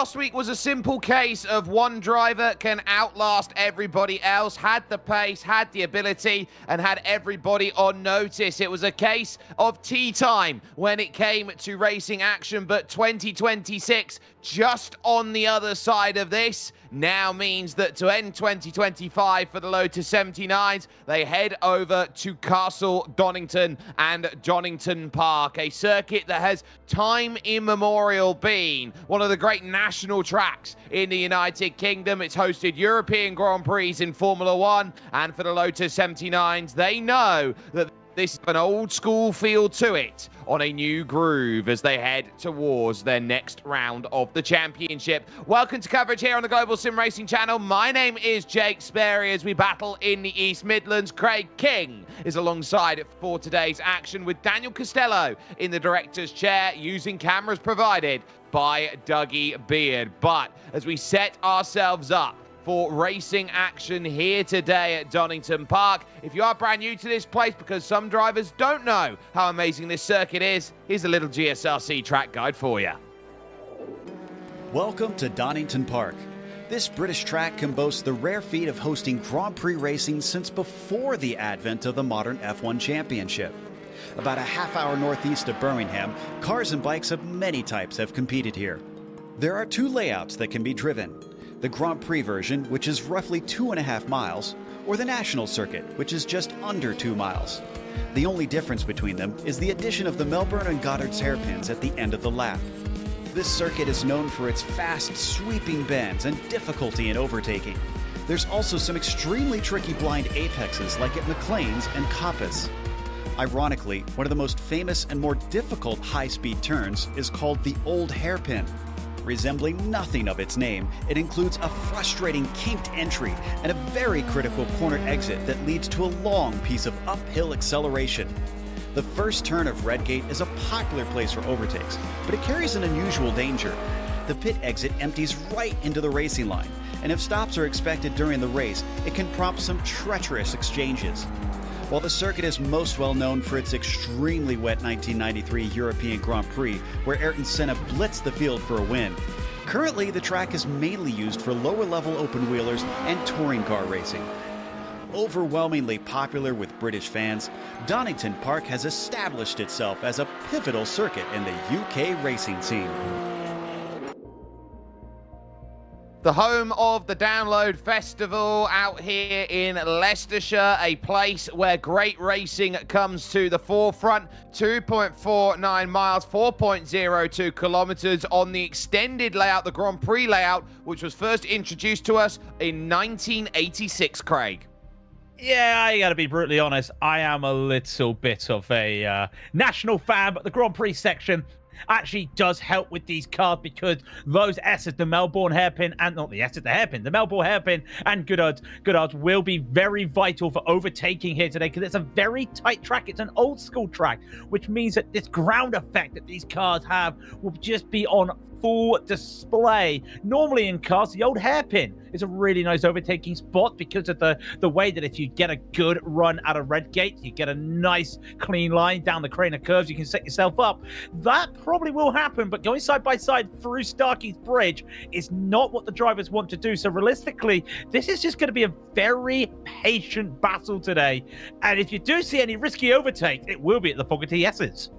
Last week was a simple case of one driver can outlast everybody else, had the pace, had the ability, and had everybody on notice. It was a case of tea time when it came to racing action, but 2026, just on the other side of this, now means that to end 2025 for the Lotus 79s, they head over to Castle Donington and Donington Park, a circuit that has time immemorial been one of the great national tracks in the United Kingdom. It's hosted European Grand Prix in Formula One, and for the Lotus 79s, they know that this is an old school feel to it on a new groove as they head towards their next round of the championship. Welcome to coverage here on the Global SimRacing Channel. My name is Jake Sperry as we battle in the East Midlands. Craig King is alongside for today's action with Daniel Costello in the director's chair using cameras provided by Dougie Beard. But as we set ourselves up for racing action here today at Donington Park, if you are brand new to this place, because some drivers don't know how amazing this circuit is, here's a little GSRC track guide for you. Welcome to Donington Park. This British track can boast the rare feat of hosting Grand Prix racing since before the advent of the modern F1 Championship. About a half-hour northeast of Birmingham, cars and bikes of many types have competed here. There are two layouts that can be driven: the Grand Prix version, which is roughly 2.5 miles, or the National Circuit, which is just under 2 miles. The only difference between them is the addition of the Melbourne and Goddard's hairpins at the end of the lap. This circuit is known for its fast, sweeping bends and difficulty in overtaking. There's also some extremely tricky blind apexes like at McLean's and Coppice. Ironically, one of the most famous and more difficult high-speed turns is called the Old Hairpin. Resembling nothing of its name, it includes a frustrating kinked entry and a very critical corner exit that leads to a long piece of uphill acceleration. The first turn of Redgate is a popular place for overtakes, but it carries an unusual danger. The pit exit empties right into the racing line, and if stops are expected during the race, it can prompt some treacherous exchanges. While the circuit is most well known for its extremely wet 1993 European Grand Prix, where Ayrton Senna blitzed the field for a win, currently the track is mainly used for lower-level open-wheelers and touring car racing. Overwhelmingly popular with British fans, Donington Park has established itself as a pivotal circuit in the UK racing scene. The home of the Download Festival out here in Leicestershire, a place where great racing comes to the forefront. 2.49 miles, 4.02 kilometers on the extended layout, the Grand Prix layout, which was first introduced to us in 1986, Craig. Yeah, I gotta be brutally honest, I am a little bit of a national fan, but the Grand Prix section actually does help with these cars because those S's, the Melbourne hairpin, and not the S's, the hairpin, the Melbourne hairpin and Goodhards will be very vital for overtaking here today because it's a very tight track. It's an old school track, which means that this ground effect that these cars have will just be on full display. Normally in cars, the old hairpin is a really nice overtaking spot because of the way that if you get a good run out of Redgate, you get a nice clean line down the crane of curves, you can set yourself up. That probably will happen, but going side by side through Starkey's Bridge is not what the drivers want to do. So realistically, this is just going to be a very patient battle today. And if you do see any risky overtakes, it will be at the Fogarty S's.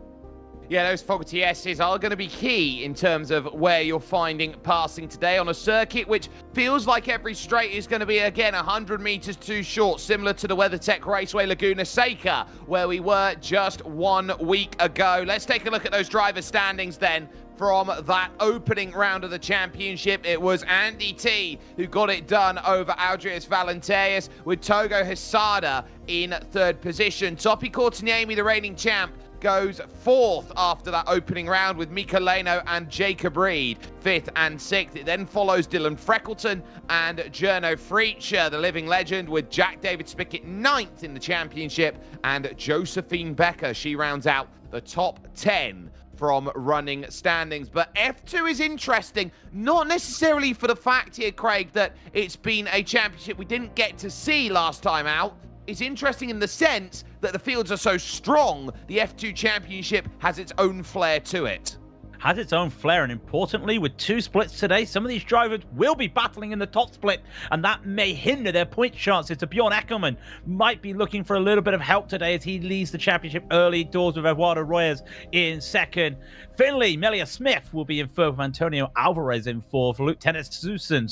Yeah, those Fogarty S's are going to be key in terms of where you're finding passing today on a circuit which feels like every straight is going to be, again, 100 meters too short, similar to the WeatherTech Raceway Laguna Seca, where we were just 1 week ago. Let's take a look at those driver standings then. From that opening round of the championship, it was Andy T who got it done over Aldrius Valenteus, with Togo Hisada in third position. Topi Courtaniemi, the reigning champ, goes fourth after that opening round, with Mika Leno and Jacob Reed fifth and sixth. It then follows Dylan Freckleton and Jerno Freacher, the living legend, with Jack David Spickett ninth in the championship, and Josephine Becker, she rounds out the top 10 from running standings. But F2 is interesting, not necessarily for the fact here, Craig, that it's been a championship we didn't get to see last time out. It's interesting in the sense that the fields are so strong, the F2 championship has its own flair to it. has its own flair, and importantly, with 2 splits today, some of these drivers will be battling in the top split, and that may hinder their point chances. To Bjorn Eckelman might be looking for a little bit of help today as he leads the championship early doors with Eduardo Reyes in second. Finley, Melia Smith will be in third with Antonio Alvarez in fourth. Lieutenant Susan,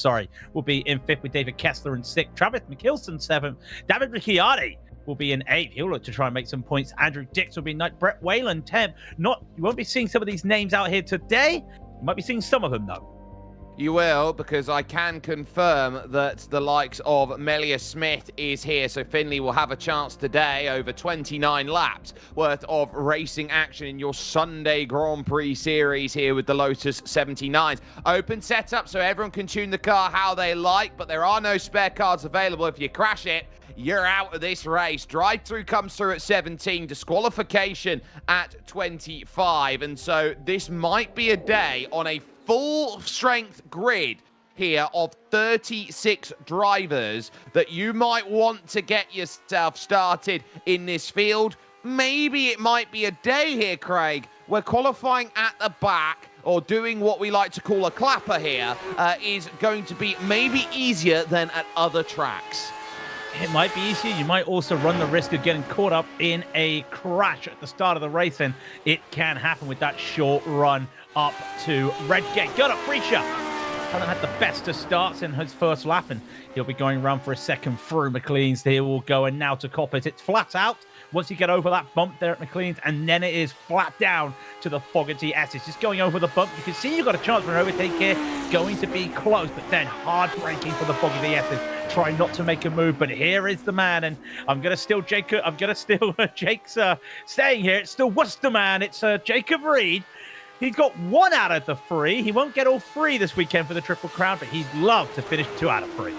will be in fifth with David Kessler in sixth. Travis McKilson, seventh. David Ricciardi will be in eighth. He'll look to try and make some points. Andrew Dix will be in ninth. Brett Whalen, 10th. You won't be seeing some of these names out here today. You might be seeing some of them, though. You will, because I can confirm that the likes of Melia Smith is here. So Finley will have a chance today over 29 laps worth of racing action in your Sunday Grand Prix series here with the Lotus 79s. Open setup so everyone can tune the car how they like, but there are no spare cards available. If you crash it, you're out of this race. Drive-through comes through at 17, disqualification at 25. And so this might be a day on a full-strength grid here of 36 drivers that you might want to get yourself started in this field. Maybe it might be a day here, Craig, where qualifying at the back or doing what we like to call a clapper here is going to be maybe easier than at other tracks. It might be easier. You might also run the risk of getting caught up in a crash at the start of the race, and it can happen with that short run up to Redgate. Got up, Freisha. Hasn't had the best of starts in his first lap, and he'll be going around for a second through McLean's. He will go, and now to Coppers. It's flat out once you get over that bump there at McLean's, and then it is flat down to the Fogarty S. It's just going over the bump. You can see you've got a chance for an overtake here. Going to be close, but then hard braking for the Fogarty S. Try not to make a move, but here is the man, and I'm going to steal Jacob. I'm going to steal Jake's staying here. It's still Worcester man. It's Jacob Reed. He's got 1 out of the 3. He won't get all 3 this weekend for the Triple Crown, but he'd love to finish 2 out of 3.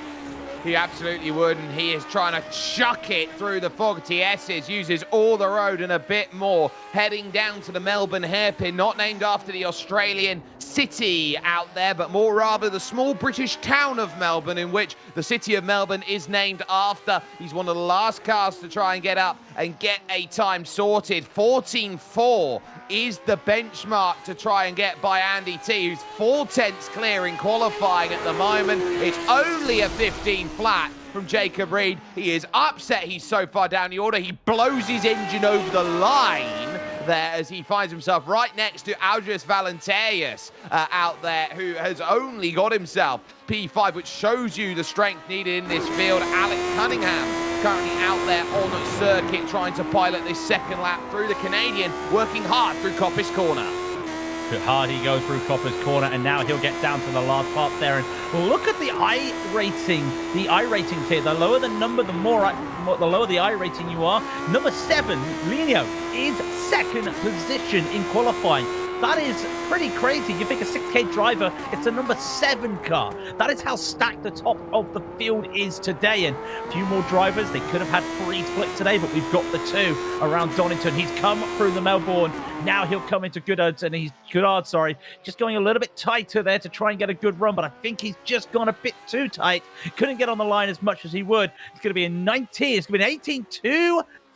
He absolutely would, and he is trying to chuck it through the Fogarty S's, uses all the road and a bit more, heading down to the Melbourne hairpin, not named after the Australian city out there, but more rather the small British town of Melbourne, in which the city of Melbourne is named after. He's one of the last cars to try and get up and get a time sorted. 14.4 is the benchmark to try and get by Andy T, who's 4/10 clear in qualifying at the moment. It's only a 15 flat from Jacob Reed. He is upset he's so far down the order. He blows his engine over the line there as he finds himself right next to Aldris Valenterius out there, who has only got himself P5, which shows you the strength needed in this field. Alex Cunningham currently out there on circuit trying to pilot this second lap through the Canadian, working hard through Coppice Corner. Hard he goes through Copper's corner, and now he'll get down to the last part there. And look at the iRacing. The iRatings here. The lower the number, the lower the iRating you are. Number 7, Lino, is second position in qualifying. That is pretty crazy. You think a 6K driver, it's a number 7 car. That is how stacked the top of the field is today. And a few more drivers. They could have had 3 splits today, but we've got the 2 around Donington. He's come through the Melbourne. Now he'll come into Goodard, and he's just going a little bit tighter there to try and get a good run, but I think he's just gone a bit too tight. Couldn't get on the line as much as he would. It's going to be a 19. It's going to be an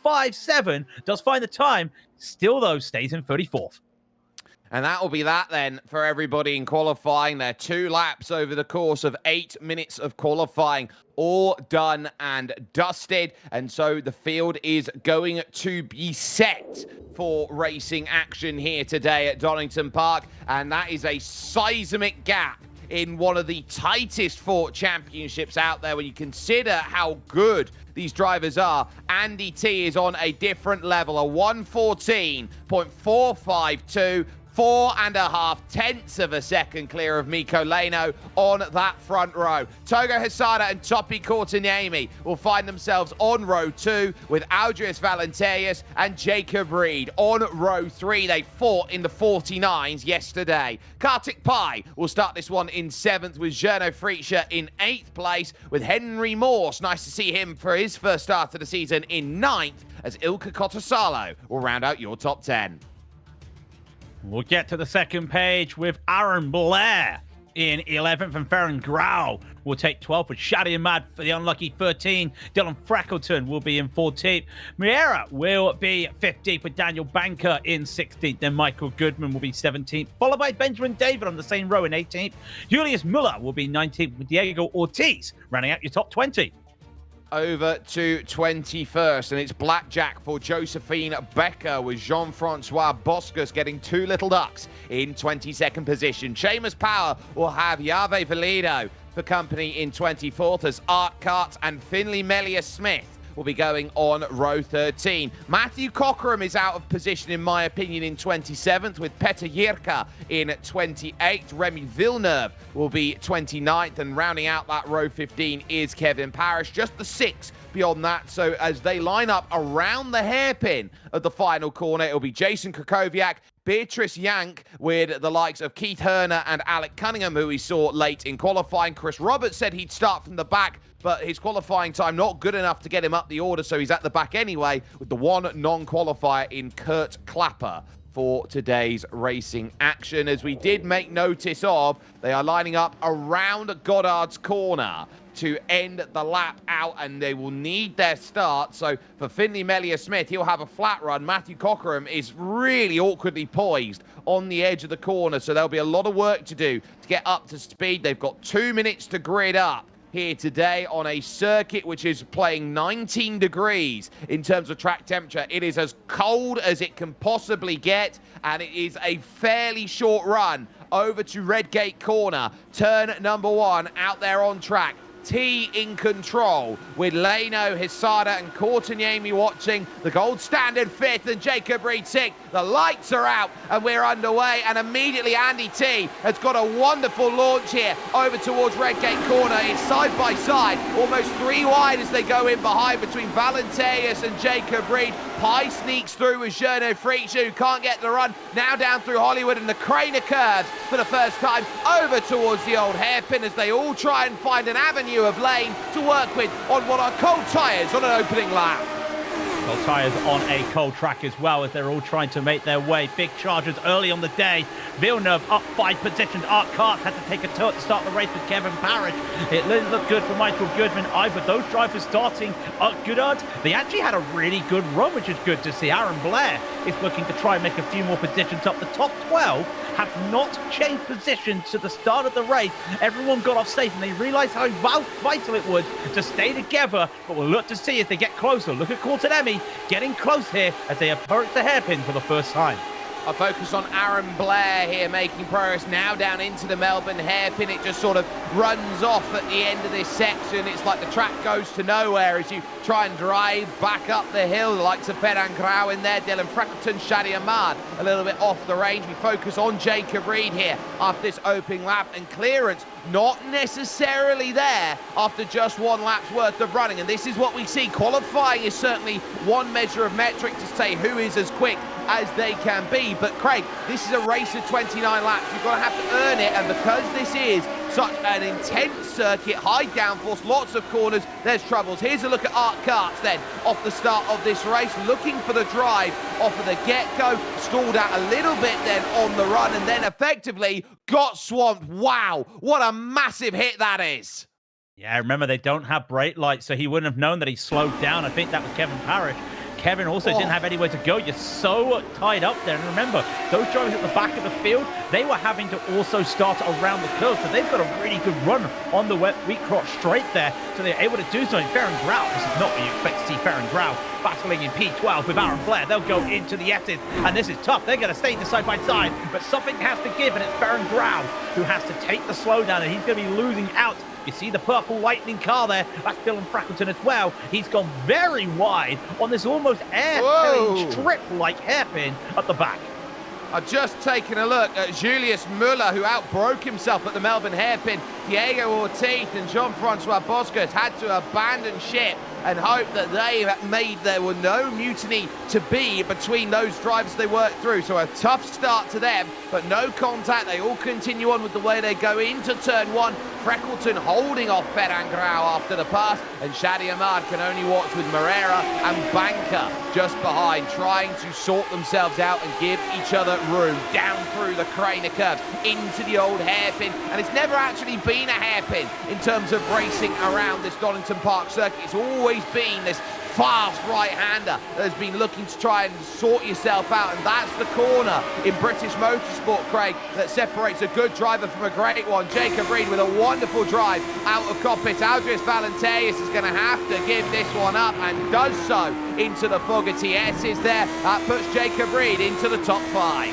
18.257. Does find the time. Still, though, stays in 34th. And that will be that then for everybody in qualifying. There 2 laps over the course of 8 minutes of qualifying, all done and dusted. And so the field is going to be set for racing action here today at Donington Park. And that is a seismic gap in one of the tightest fought championships out there when you consider how good these drivers are. Andy T is on a different level, a 1:14.452. 4.5 of a second clear of Mikko Leno on that front row. Togo Hisada and Topi Kortaniemi will find themselves on row 2 with Aldris Valenterius and Jacob Reed. On row 3, they fought in the 49s yesterday. Kartik Pai will start this one in 7th with Jerno Freisha in 8th place with Henry Morse. Nice to see him for his first start of the season in 9th as Ilka Kotosalo will round out your top 10. We'll get to the second page with Aaron Blair in 11th, and Farron Grau will take 12th, with Shadi and Mad for the unlucky 13. Dylan Frackleton will be in 14th. Miera will be 15th, with Daniel Banker in 16th. Then Michael Goodman will be 17th, followed by Benjamin David on the same row in 18th. Julius Muller will be 19th, with Diego Ortiz rounding out your top 20. Over to 21st, and it's blackjack for Josephine Becker, with Jean-Francois Boscus getting 2 little ducks in 22nd position. Seamus Power will have Yave Valido for company in 24th, as Art Cart and Finley Mellier-Smith will be going on row 13. Matthew Cockerham is out of position, in my opinion, in 27th, with Petr Jirka in 28th. Remy Villeneuve will be 29th, and rounding out that row 15 is Kevin Parrish. Just the 6 beyond that. So as they line up around the hairpin of the final corner, it'll be Jason Krakowiak, Beatrice Yank, with the likes of Keith Herner and Alec Cunningham, who we saw late in qualifying. Chris Roberts said he'd start from the back, but his qualifying time not good enough to get him up the order, so he's at the back anyway, with the one non-qualifier in Kurt Clapper for today's racing action. As we did make notice of, they are lining up around Goddard's corner to end the lap out, and they will need their start. So for Finley Mellier-Smith, he'll have a flat run. Matthew Cockerham is really awkwardly poised on the edge of the corner, so there'll be a lot of work to do to get up to speed. They've got 2 minutes to grid up here today on a circuit which is playing 19 degrees in terms of track temperature. It is as cold as it can possibly get, and it is a fairly short run over to Redgate Corner. Turn number 1 out there on track. T in control, with Leno, Hisada and Courtniemi watching. The gold standard 5th and Jacob Reed 6th. The lights are out and we're underway, and immediately Andy T has got a wonderful launch here over towards Redgate Corner. It's side by side, almost 3 wide as they go in behind between Valenteus and Jacob Reed. Pye sneaks through with Journo Freakshoe, who can't get the run. Now down through Hollywood, and the Craner curves for the first time over towards the old hairpin as they all try and find an avenue of lane to work with on what are cold tyres on an opening lap. Cold tyres on a cold track as well, as they're all trying to make their way. Big charges early on the day. Villeneuve up 5 positions. Art Cart had to take a turn to start the race with Kevin Parrish. It didn't look good for Michael Goodman either. Those drivers starting Goodard, they actually had a really good run, which is good to see. Aaron Blair is looking to try and make a few more positions up. The top 12 have not changed positions to the start of the race. Everyone got off safe, and they realized how vital it was to stay together. But we'll look to see as they get closer. Look at Courtney getting close here as they approach the hairpin for the first time. A focus on Aaron Blair here, making progress now down into the Melbourne hairpin. It just sort of runs off at the end of this section. It's like the track goes to nowhere as you try and drive back up the hill. The likes of Ferran Grau in there, Dylan Frackleton, Shadi Ahmad a little bit off the range. We focus on Jacob Reed here after this opening lap, and clearance not necessarily there after just 1 lap's worth of running. And this is what we see. Qualifying is certainly one measure of metric to say who is as quick as they can be. But Craig, this is a race of 29 laps. You've got to have to earn it, and because this is such an intense circuit, high downforce, lots of corners, there's troubles. Here's a look at Art Karts then off the start of this race, looking for the drive off of the get-go, stalled out a little bit then on the run, and then effectively got swamped. Wow, what a massive hit that is. Yeah, remember, they don't have brake lights, so he wouldn't have known that he slowed down. I think that was Kevin Parrish. Kevin also didn't have anywhere to go. You're so tied up there. And remember, those drivers at the back of the field, they were having to also start around the curve. So they've got a really good run on the wheat crotch straight there. So they're able to do something. Farron Grau, this is not what you expect to see Farron Grau battling in P12 with Aaron Blair. They'll go into the S's, and this is tough. They're going to stay side by side, but something has to give, and it's Farron Grau who has to take the slowdown, and he's going to be losing out. You see the purple lightning car there. That's Dylan Frackleton as well. He's gone very wide on this almost air-filling strip-like hairpin at the back. I've just taken a look at Julius Muller, who outbroke himself at the Melbourne hairpin Diego Ortiz and Jean-Francois Bosquet had to abandon ship and hope that there were no mutiny to be between those drivers they worked through. So a tough start to them, but no contact. They all continue on with the way they go into turn one. Freckleton holding off Ferran Grau after the pass, and Shadi Ahmad can only watch with Moreira and Banca just behind, trying to sort themselves out and give each other room down through the Craner curve into the old hairpin. And it's never actually been a hairpin in terms of racing around this Donington Park circuit. It's always been this fast right-hander that has been looking to try and sort yourself out, and that's the corner in British motorsport, Craig, that separates a good driver from a great one. Jacob Reed with a wonderful drive out of cockpit. Aldris Valenteus is going to have to give this one up, and does so into the Fogarty S's there. That puts Jacob Reed into the top 5.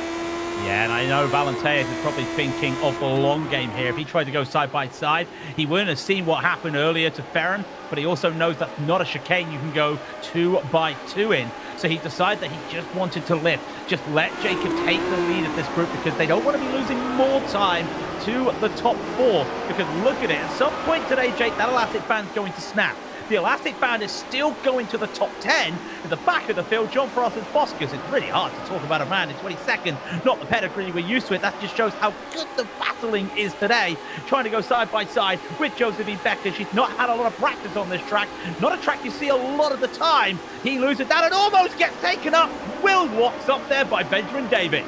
Yeah, and I know Valenteus is probably thinking of the long game here. If he tried to go side by side, he wouldn't have seen what happened earlier to Ferran, but he also knows that's not a chicane you can go 2 by 2 in. So he decided that he just wanted to lift. Just let Jacob take the lead of this group, because they don't want to be losing more time to the top 4. Because look at it, at some point today, Jake, that elastic band's going to snap. The elastic band is still going to the top 10. At the back of the field, John Francis Bosquet. It's really hard to talk about a man in 22nd, not the pedigree we're used to it. That just shows how good the battling is today. Trying to go side by side with Josephine Becker. She's not had a lot of practice on this track. Not a track you see a lot of the time. He loses that and almost gets taken up. Will walks up there by Benjamin David.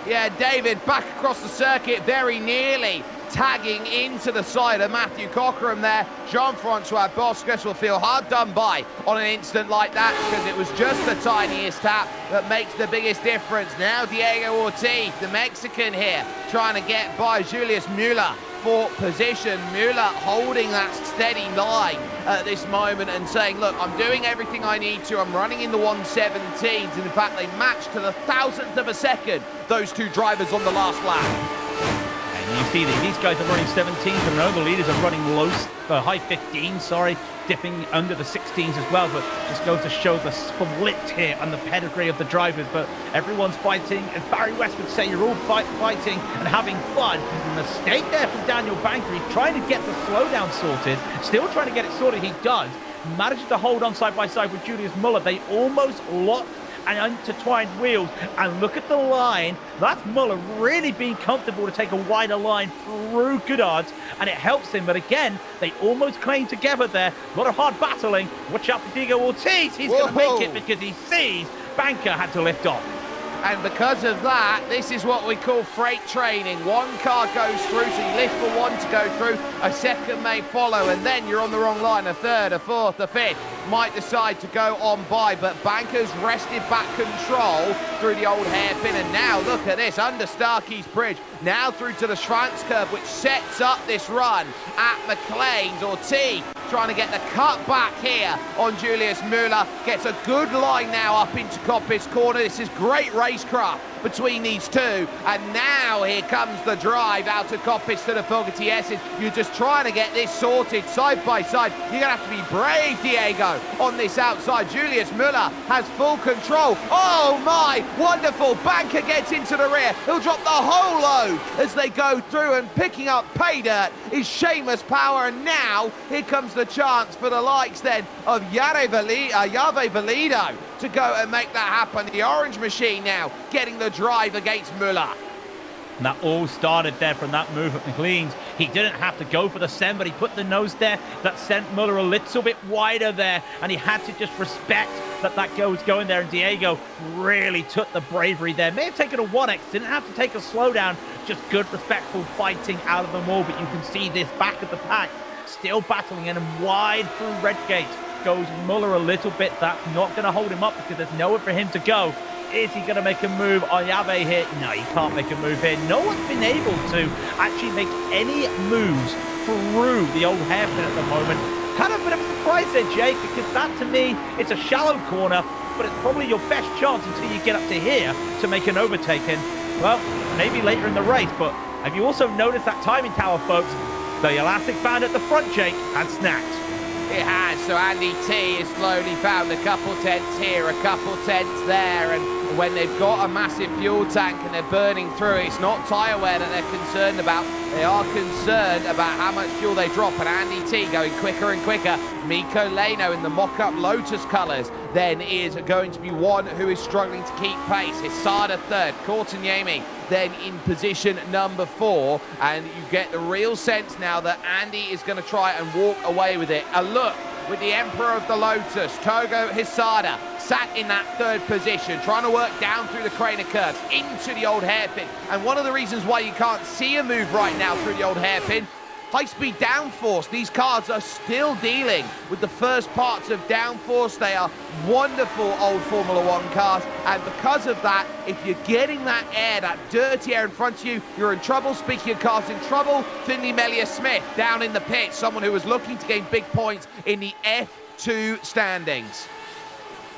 Yeah, David back across the circuit very nearly, tagging into the side of Matthew Cockerham there. Jean-Francois Bosquet will feel hard done by on an instant like that, because it was just the tiniest tap that makes the biggest difference. Now Diego Ortiz, the Mexican here, trying to get by Julius Müller for position. Müller holding that steady line at this moment and saying, look, I'm doing everything I need to. I'm running in the 117s. And in fact, they matched to the 1,000th of a second, those two drivers on the last lap. And you see that these guys are running 17s, and all the leaders are running high 15s, dipping under the 16s as well. But just goes to show the split here and the pedigree of the drivers. But everyone's fighting, and Barry West would say you're all fighting and having fun. A mistake there from Daniel Banker. He's trying to get the slowdown sorted, still trying to get it sorted. He does. Manages to hold on side by side with Julius Muller. They almost locked and intertwined wheels, and look at the line. That's Muller really being comfortable to take a wider line through Goddard's, and it helps him. But again, they almost cling together there. A lot of hard battling. Watch out for Diego Ortiz. He's going to make it, because he sees Banker had to lift off. And because of that, this is what we call freight training. One car goes through, so you lift for one to go through, a second may follow, and then you're on the wrong line. A third, a fourth, a fifth might decide to go on by, but Banker's wrested back control through the old hairpin, and now look at this, under Starkey's Bridge, now through to the Schwanz curve, which sets up this run at McLean's. Ortiz trying to get the cut back here on Julius Müller, gets a good line now up into Coppice Corner. This is great racecraft between these two, and now here comes the drive out of Coppice to the Fogarty S's. You're just trying to get this sorted side by side. You're gonna have to be brave, Diego, on this outside. Julius Müller has full control. Oh my, wonderful. Banker gets into the rear. He'll drop the whole load as they go through, and picking up pay dirt is Seamus Power. And now here comes the chance for the likes then of Yave Valido to go and make that happen. The orange machine now getting the drive against Müller. And that all started there from that move at McLean's. He didn't have to go for the send, but he put the nose there. That sent Müller a little bit wider there, and he had to just respect that was going there. And Diego really took the bravery there. May have taken a 1x, didn't have to take a slowdown. Just good, respectful fighting out of them all. But you can see this back of the pack still battling, and wide through Redgate goes Müller a little bit. That's not going to hold him up, because there's nowhere for him to go. Is he going to make a move on Yave here? No, he can't make a move here. No one's been able to actually make any moves through the old hairpin at the moment. Kind of a bit of a surprise there, Jake, because that, to me, it's a shallow corner, but it's probably your best chance until you get up to here to make an overtaking. Well, maybe later in the race, but have you also noticed that timing tower, folks? The elastic band at the front, Jake, had snapped. It has, so Andy T has slowly found a couple tenths here, a couple tenths there, and when they've got a massive fuel tank and they're burning through, it's not tyre wear that they're concerned about. They are concerned about how much fuel they drop. And Andy T going quicker and quicker. Miko Leno in the mock-up Lotus colours then is going to be one who is struggling to keep pace. Hisada third, Courtney then in position number 4. And you get the real sense now that Andy is going to try and walk away with it. A look with the Emperor of the Lotus, Togo Hisada, sat in that 3rd position, trying to work down through the Craner curves into the old hairpin. And one of the reasons why you can't see a move right now through the old hairpin, high-speed downforce. These cars are still dealing with the first parts of downforce. They are wonderful old Formula 1 cars, and because of that, if you're getting that air, that dirty air in front of you, you're in trouble. Speaking of cars in trouble, Finley Melia-Smith down in the pit, someone who was looking to gain big points in the F2 standings.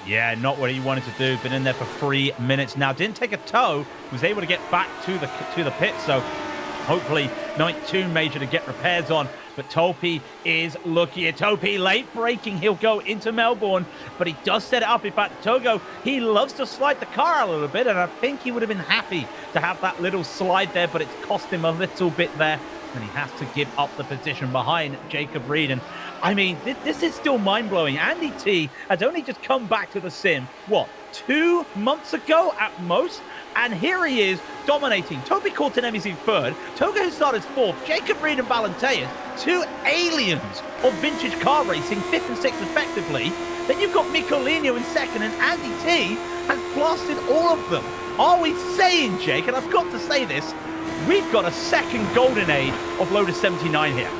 Yeah, not what he wanted to do. Been in there for 3 minutes now. Didn't take a tow. Was able to get back to the pit. So hopefully night 2 major to get repairs on. But Topi is lucky. Topi late braking. He'll go into Melbourne, but he does set it up. In fact, Togo, he loves to slide the car a little bit, and I think he would have been happy to have that little slide there, but it's cost him a little bit there. And he has to give up the position behind Jacob Reed. And I mean, this is still mind-blowing. Andy T has only just come back to the sim, what, 2 months ago at most? And here he is dominating. Toby Courtenay's in 3rd, Togo Hisada's 4th, Jacob Reed and Valenteas, 2 aliens of vintage car racing, 5th and 6th respectively. Then you've got Miko Lino in 2nd, and Andy T has blasted all of them. Are we saying, Jake, and I've got to say this, we've got a second golden age of Lotus 79 here?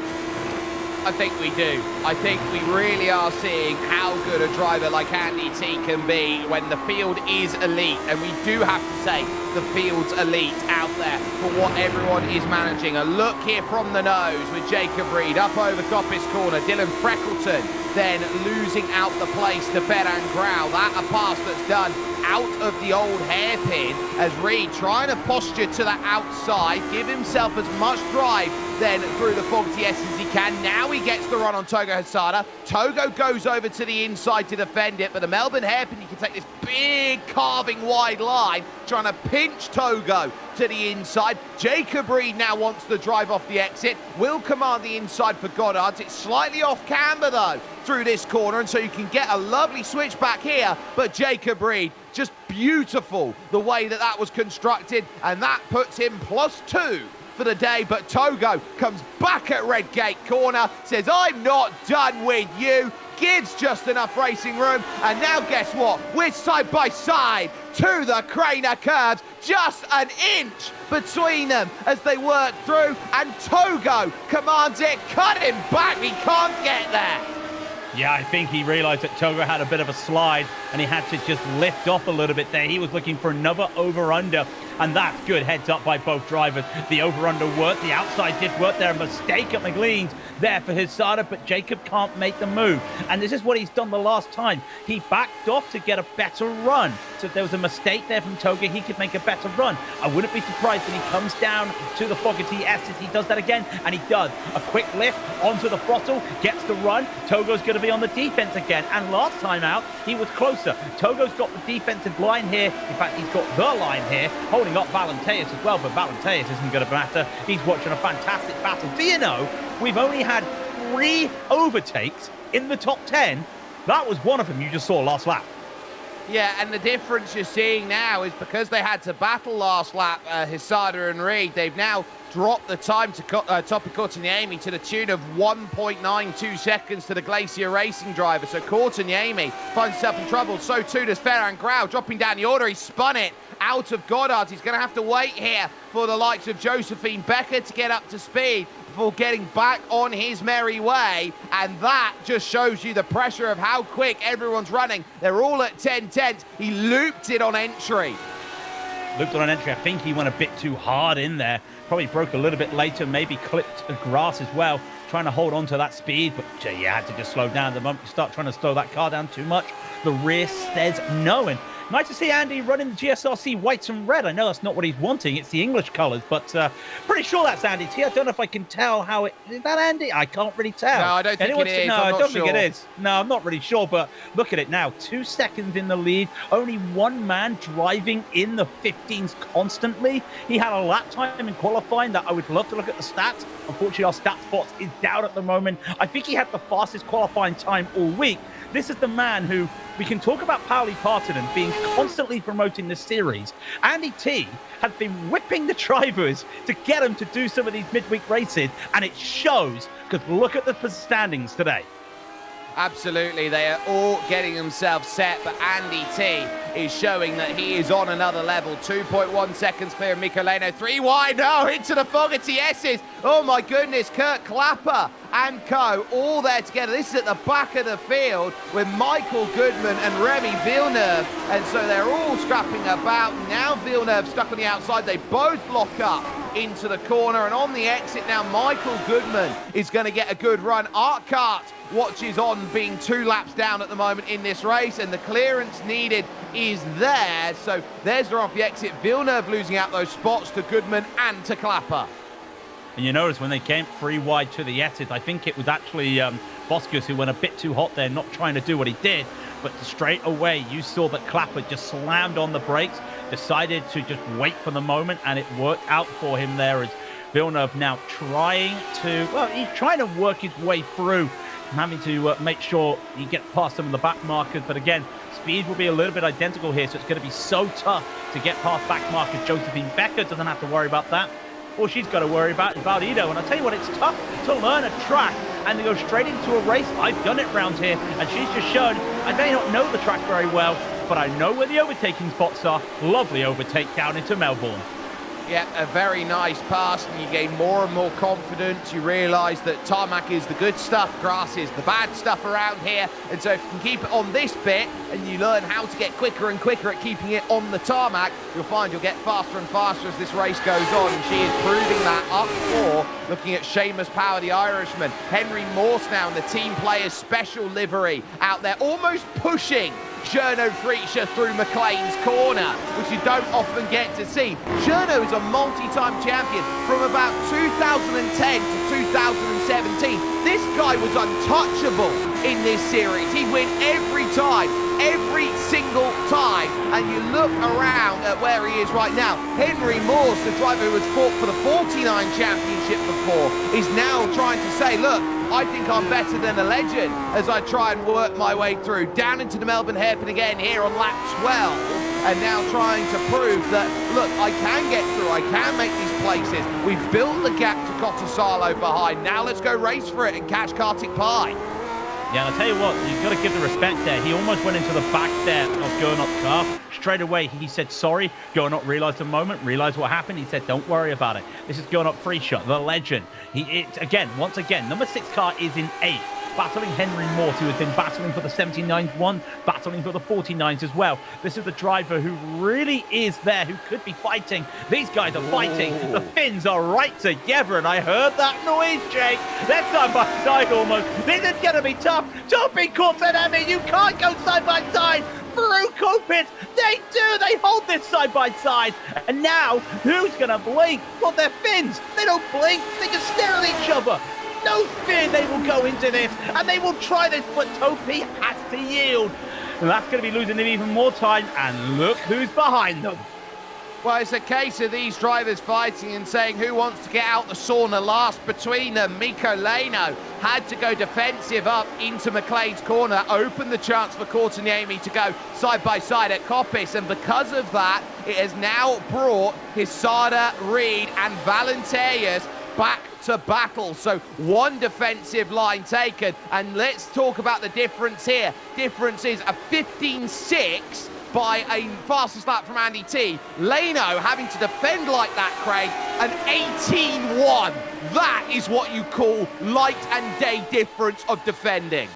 I think we do. I think we really are seeing how good a driver like Andy T can be when the field is elite. And we do have to say the field's elite out there for what everyone is managing. A look here from the nose with Jacob Reed up over Coppice Corner. Dylan Freckleton then losing out the place to Ferran Grau. That a pass that's done out of the old hairpin as Reed trying to posture to the outside, give himself as much drive then through the Fogty S as he can. Now he gets the run on Togo Hisada. Togo goes over to the inside to defend it, but the Melbourne hairpin, you can take this big carving wide line, trying to pinch Togo to the inside. Jacob Reed now wants the drive off the exit, will command the inside for Goddard's. It's slightly off camber though through this corner, and so you can get a lovely switch back here, but Jacob Reed, just beautiful the way that that was constructed, and that puts him +2 for the day. But Togo comes back at Redgate corner, says, I'm not done with you, gives just enough racing room, and now guess what? We're side by side to the Craner curves, just an inch between them as they work through, and Togo commands it, cut him back, he can't get there. Yeah, I think he realized that Togo had a bit of a slide and he had to just lift off a little bit there. He was looking for another over-under, and that's good. Heads up by both drivers. The over-under worked. The outside did work there. A mistake at McLean's there for Hisada, but Jacob can't make the move. And this is what he's done the last time. He backed off to get a better run. So if there was a mistake there from Togo, he could make a better run. I wouldn't be surprised when he comes down to the Fogarty Estes. He does that again, and he does. A quick lift onto the throttle, gets the run. Togo's going to be on the defense again. And last time out, he was closer. Togo's got the defensive line here. In fact, he's got the line here, holding up Valenteas as well, but Valenteas isn't going to matter. He's watching a fantastic battle. Do you know, we've only had 3 overtakes in the top 10. That was one of them you just saw last lap. Yeah, and the difference you're seeing now is because they had to battle last lap, Hisada and Reed, they've now dropped the time to Topi Courtney to the tune of 1.92 seconds to the Glacier Racing driver. So Courtney finds himself in trouble. So too does Ferran Grau, dropping down the order. He spun it out of Goddard. He's going to have to wait here for the likes of Josephine Becker to get up to speed before getting back on his merry way. And that just shows you the pressure of how quick everyone's running. They're all at 10/10. He looped it on entry. Looped on an entry. I think he went a bit too hard in there. Probably broke a little bit later, maybe clipped the grass as well, trying to hold on to that speed. But you had to just slow down. The moment you start trying to slow that car down too much, the rear says no. And Nice to see Andy running the GSRC whites and red. I know that's not what he's wanting. It's the English colours, but pretty sure that's Andy T. I don't know if I can tell how it... Is that Andy? I can't really tell. No, I don't think it is. No, I don't think it is. No, I'm not really sure, but look at it now. 2 seconds in the lead. Only one man driving in the 15s constantly. He had a lap time in qualifying that I would love to look at the stats. Unfortunately, our stats box is down at the moment. I think he had the fastest qualifying time all week. This is the man who we can talk about Pauli Partonen being constantly promoting the series. Andy T has been whipping the drivers to get them to do some of these midweek races, and it shows because look at the standings today. Absolutely, they are all getting themselves set, but Andy T is showing that he is on another level. 2.1 seconds clear of Mikko Leno, 3 wide, no, into the Fogarty S's. Oh my goodness, Kurt Clapper and co, all there together. This is at the back of the field with Michael Goodman and Remy Villeneuve, and so they're all scrapping about. Now Villeneuve stuck on the outside, they both lock up into the corner, and on the exit now, Michael Goodman is going to get a good run. Art Kart watches on, being 2 laps down at the moment in this race, and the clearance needed is there. So there's the off the exit. Villeneuve losing out those spots to Goodman and to Clapper. And you notice when they came 3 wide to the exit, I think it was actually Boskus who went a bit too hot there, not trying to do what he did. But straight away, you saw that Clapper just slammed on the brakes, decided to just wait for the moment, and it worked out for him there as Villeneuve now trying to, well, he's trying to work his way through, having to make sure he gets past some of the back markers. But again, speed will be a little bit identical here, so it's going to be so tough to get past back markers. Josephine Becker doesn't have to worry about that. All she's got to worry about is Valdido. And I'll tell you what, it's tough to learn a track and to go straight into a race. I've done it round here, and she's just shown I may not know the track very well, but I know where the overtaking spots are. Lovely overtake down into Melbourne. Yeah, a very nice pass, and you gain more and more confidence. You realise that tarmac is the good stuff, grass is the bad stuff around here. And so if you can keep it on this bit, and you learn how to get quicker and quicker at keeping it on the tarmac, you'll find you'll get faster and faster as this race goes on. And she is proving that up for, looking at Seamus Power, the Irishman. Henry Morse now in the team players special livery out there, almost pushing Journo Freacher through McLean's corner, which you don't often get to see. Journo is a multi-time champion from about 2010 to 2017. This guy was untouchable in this series. He'd win every time, every single time. And you look around at where he is right now. Henry Morse, the driver who has fought for the 49 championship before, is now trying to say, look, I think I'm better than a legend as I try and work my way through. Down into the Melbourne hairpin again here on lap 12. And now trying to prove that, look, I can get through, I can make these places. We've built the gap to Cottosalo behind. Now let's go race for it and catch Kartik Pai. Yeah, and I'll tell you what, you've got to give the respect there. He almost went into the back there of Gernot's car. Straight away, he said sorry. Gernot realised the moment, realised what happened. He said, don't worry about it. This is Gernot Freeshot, the legend. Once again, number 6 car is in 8th. Battling Henry Morse, who has been battling for the 79th one, battling for the 49s as well. This is the driver who really is there, who could be fighting. These guys are fighting. The Finns are right together, and I heard that noise, Jake. They're side by side almost. This is going to be tough. Don't be caught, Emmy. You can't go side by side through Cockpit. They do. They hold this side by side. And now, who's going to blink? Well, they're Finns. They don't blink. They just stare at each other. No fear they will go into this, and they will try this, but Topi has to yield. And that's going to be losing them even more time, and look who's behind them. Well, it's a case of these drivers fighting and saying who wants to get out the sauna last between them. Mikko Leno had to go defensive up into McLean's corner, open the chance for Courtaniemi to go side by side at Coppice, and because of that, it has now brought Hisada, Reed, and Valenterius back to battle. So one defensive line taken, and let's talk about the difference here. Difference is a 15.6 by a fastest lap from Andy T. Leno having to defend like that, Craig, an 18.1. That is what you call light and day difference of defending.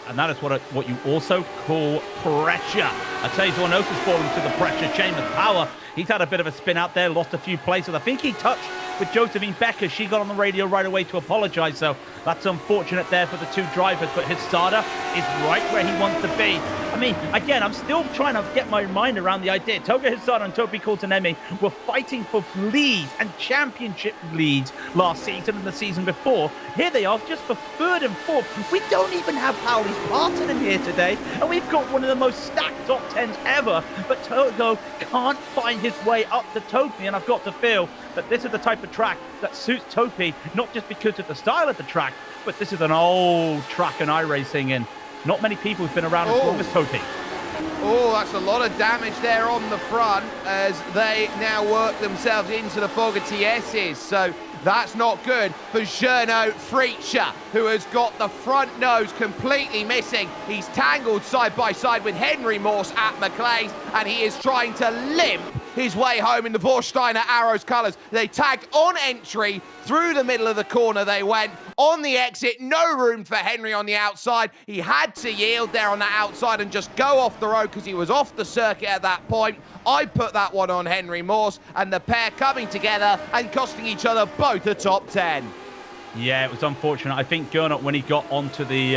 And that is what you also call pressure. I tell you, someone else is falling to the pressure. Seamus Power He's had a bit of a spin out there, lost a few places. I think he touched with Josephine Becker. She got on the radio right away to apologize, so that's unfortunate there for the two drivers, but Hissada is right where he wants to be. I mean, again, I'm still trying to get my mind around the idea. Toga Hissada and Topi Kortenemi were fighting for leads and championship leads last season and the season before. Here they are, just for third and fourth. We don't even have Pauli Spartan in here today, and we've got one of the most stacked top 10s ever, but Togo can't find his way up to Topi, and I've got to feel that this is the type of track that suits Topi, not just because of the style of the track, but this is an old track in iRacing, and not many people have been around as long as Topi. Oh, that's a lot of damage there on the front as they now work themselves into the Fogarty S's. So that's not good for Gernot Freacher, who has got the front nose completely missing. He's tangled side by side with Henry Morse at McLean's, and he is trying to limp his way home in the Vorsteiner Arrows colours. They tagged on entry, through the middle of the corner they went. On the exit, no room for Henry on the outside. He had to yield there on the outside and just go off the road because he was off the circuit at that point. I put that one on Henry Morse, and the pair coming together and costing each other both a top 10. Yeah, it was unfortunate. I think Gernot, when he got onto the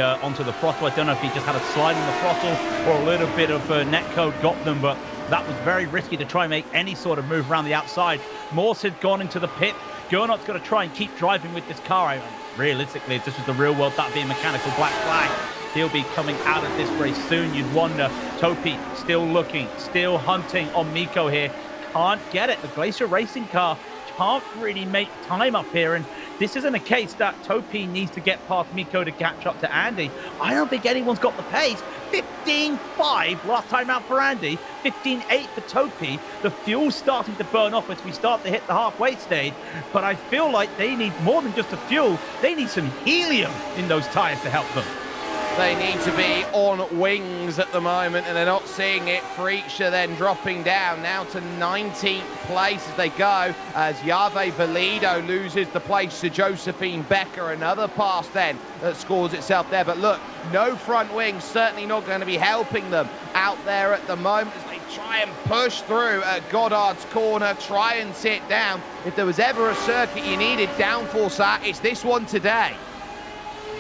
throttle, I don't know if he just had a slide on the throttle or a little bit of netcode got them, but that was very risky to try and make any sort of move around the outside. Morse had gone into the pit. Gernot's got to try and keep driving with this car. Realistically, if this was the real world, that'd be a mechanical black flag. He'll be coming out of this race soon, you'd wonder. Topi still looking, still hunting on Miko here. Can't get it. The Glacier Racing car can't really make time up here, and this isn't a case that Topi needs to get past Miko to catch up to Andy. I don't think anyone's got the pace. 15.5 last time out for Andy, 15.8 for Topi. The fuel's starting to burn off as we start to hit the halfway stage, but I feel like they need more than just a fuel. They need some helium in those tires to help them. They need to be on wings at the moment, and they're not seeing it. Freacher then dropping down now to 19th place as they go, as Yave Valido loses the place to Josephine Becker. Another pass then that scores itself there. But look, no front wing, certainly not going to be helping them out there at the moment as they try and push through at Goddard's corner, try and sit down. If there was ever a circuit you needed downforce at, it's this one today.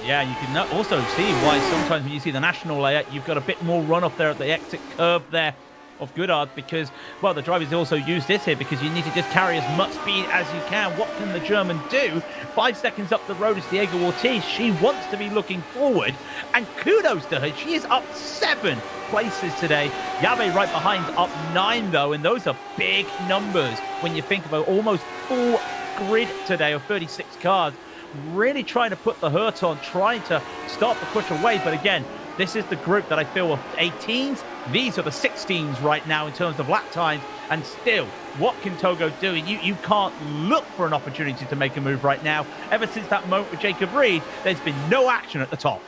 Yeah, you can also see why sometimes when you see the national layout, you've got a bit more runoff there at the exit curve there of Goodard because, well, the drivers also use this here because you need to just carry as much speed as you can. What can the German do? 5 seconds up the road is Diego Ortiz. She wants to be looking forward, and kudos to her. She is up 7 places today. Yabe right behind, up 9 though, and those are big numbers when you think about almost full grid today of 36 cars. Really trying to put the hurt on, trying to start the push away. But again, this is the group that I feel of 18s. These are the 16s right now in terms of lap times. And still, what can Togo do? You can't look for an opportunity to make a move right now. Ever since that moment with Jacob Reed, there's been no action at the top.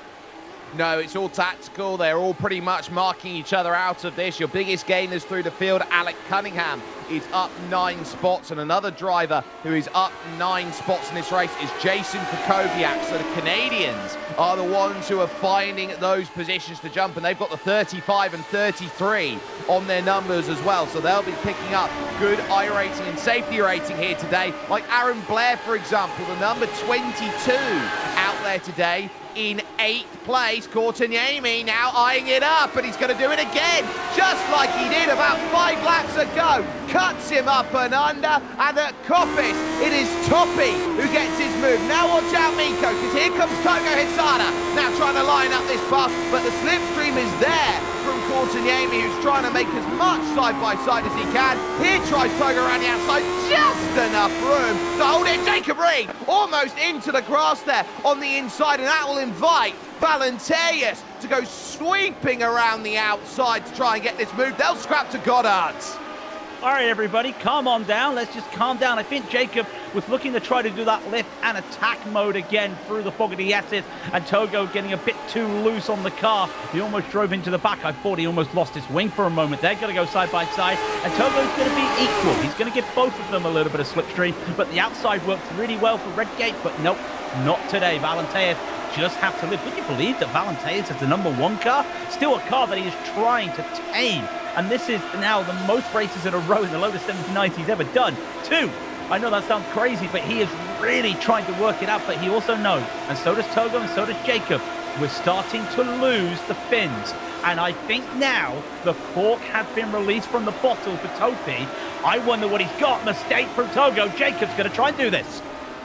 No, it's all tactical. They're all pretty much marking each other out of this. Your biggest gainers through the field, Alec Cunningham, is up 9 spots. And another driver who is up 9 spots in this race is Jason Kukoviak. So the Canadians are the ones who are finding those positions to jump. And they've got the 35 and 33 on their numbers as well. So they'll be picking up good iRacing and safety rating here today. Like Aaron Blair, for example, the number 22 out there today. In 8th place, Korteniemi now eyeing it up, and he's going to do it again, just like he did about 5 laps ago. Cuts him up and under, and at Coppice, it is Topi who gets his move. Now watch out, Miko, because here comes Togo Hissada, now trying to line up this pass, but the slipstream is there from Korteniemi, who's trying to make as much side-by-side as he can. Here tries Togo around the outside, just enough room to hold it. Jacob Reed almost into the grass there on the inside, and that will invite Valenteus to go sweeping around the outside to try and get this move. They'll scrap to Goddard's. All right, everybody, calm on down. Let's just calm down. I think Jacob was looking to try to do that lift and attack mode again through the Fogarty S's, and Togo getting a bit too loose on the car. He almost drove into the back. I thought he almost lost his wing for a moment. They're going to go side by side, and Togo's going to be equal. He's going to give both of them a little bit of slipstream, but the outside works really well for Redgate, but nope, not today. Valenteus just have to live. Would you believe that Valenteus is the #1 car? Still a car that he is trying to tame And this is now the most races in a row in the Lotus 79 he's ever done. 2. I know that sounds crazy, but he is really trying to work it out. But he also knows, and so does Togo and so does Jacob, we're starting to lose the Finns. And I think now the cork has been released from the bottle for Topi. I wonder what he's got. Mistake from Togo. Jacob's going to try and do this.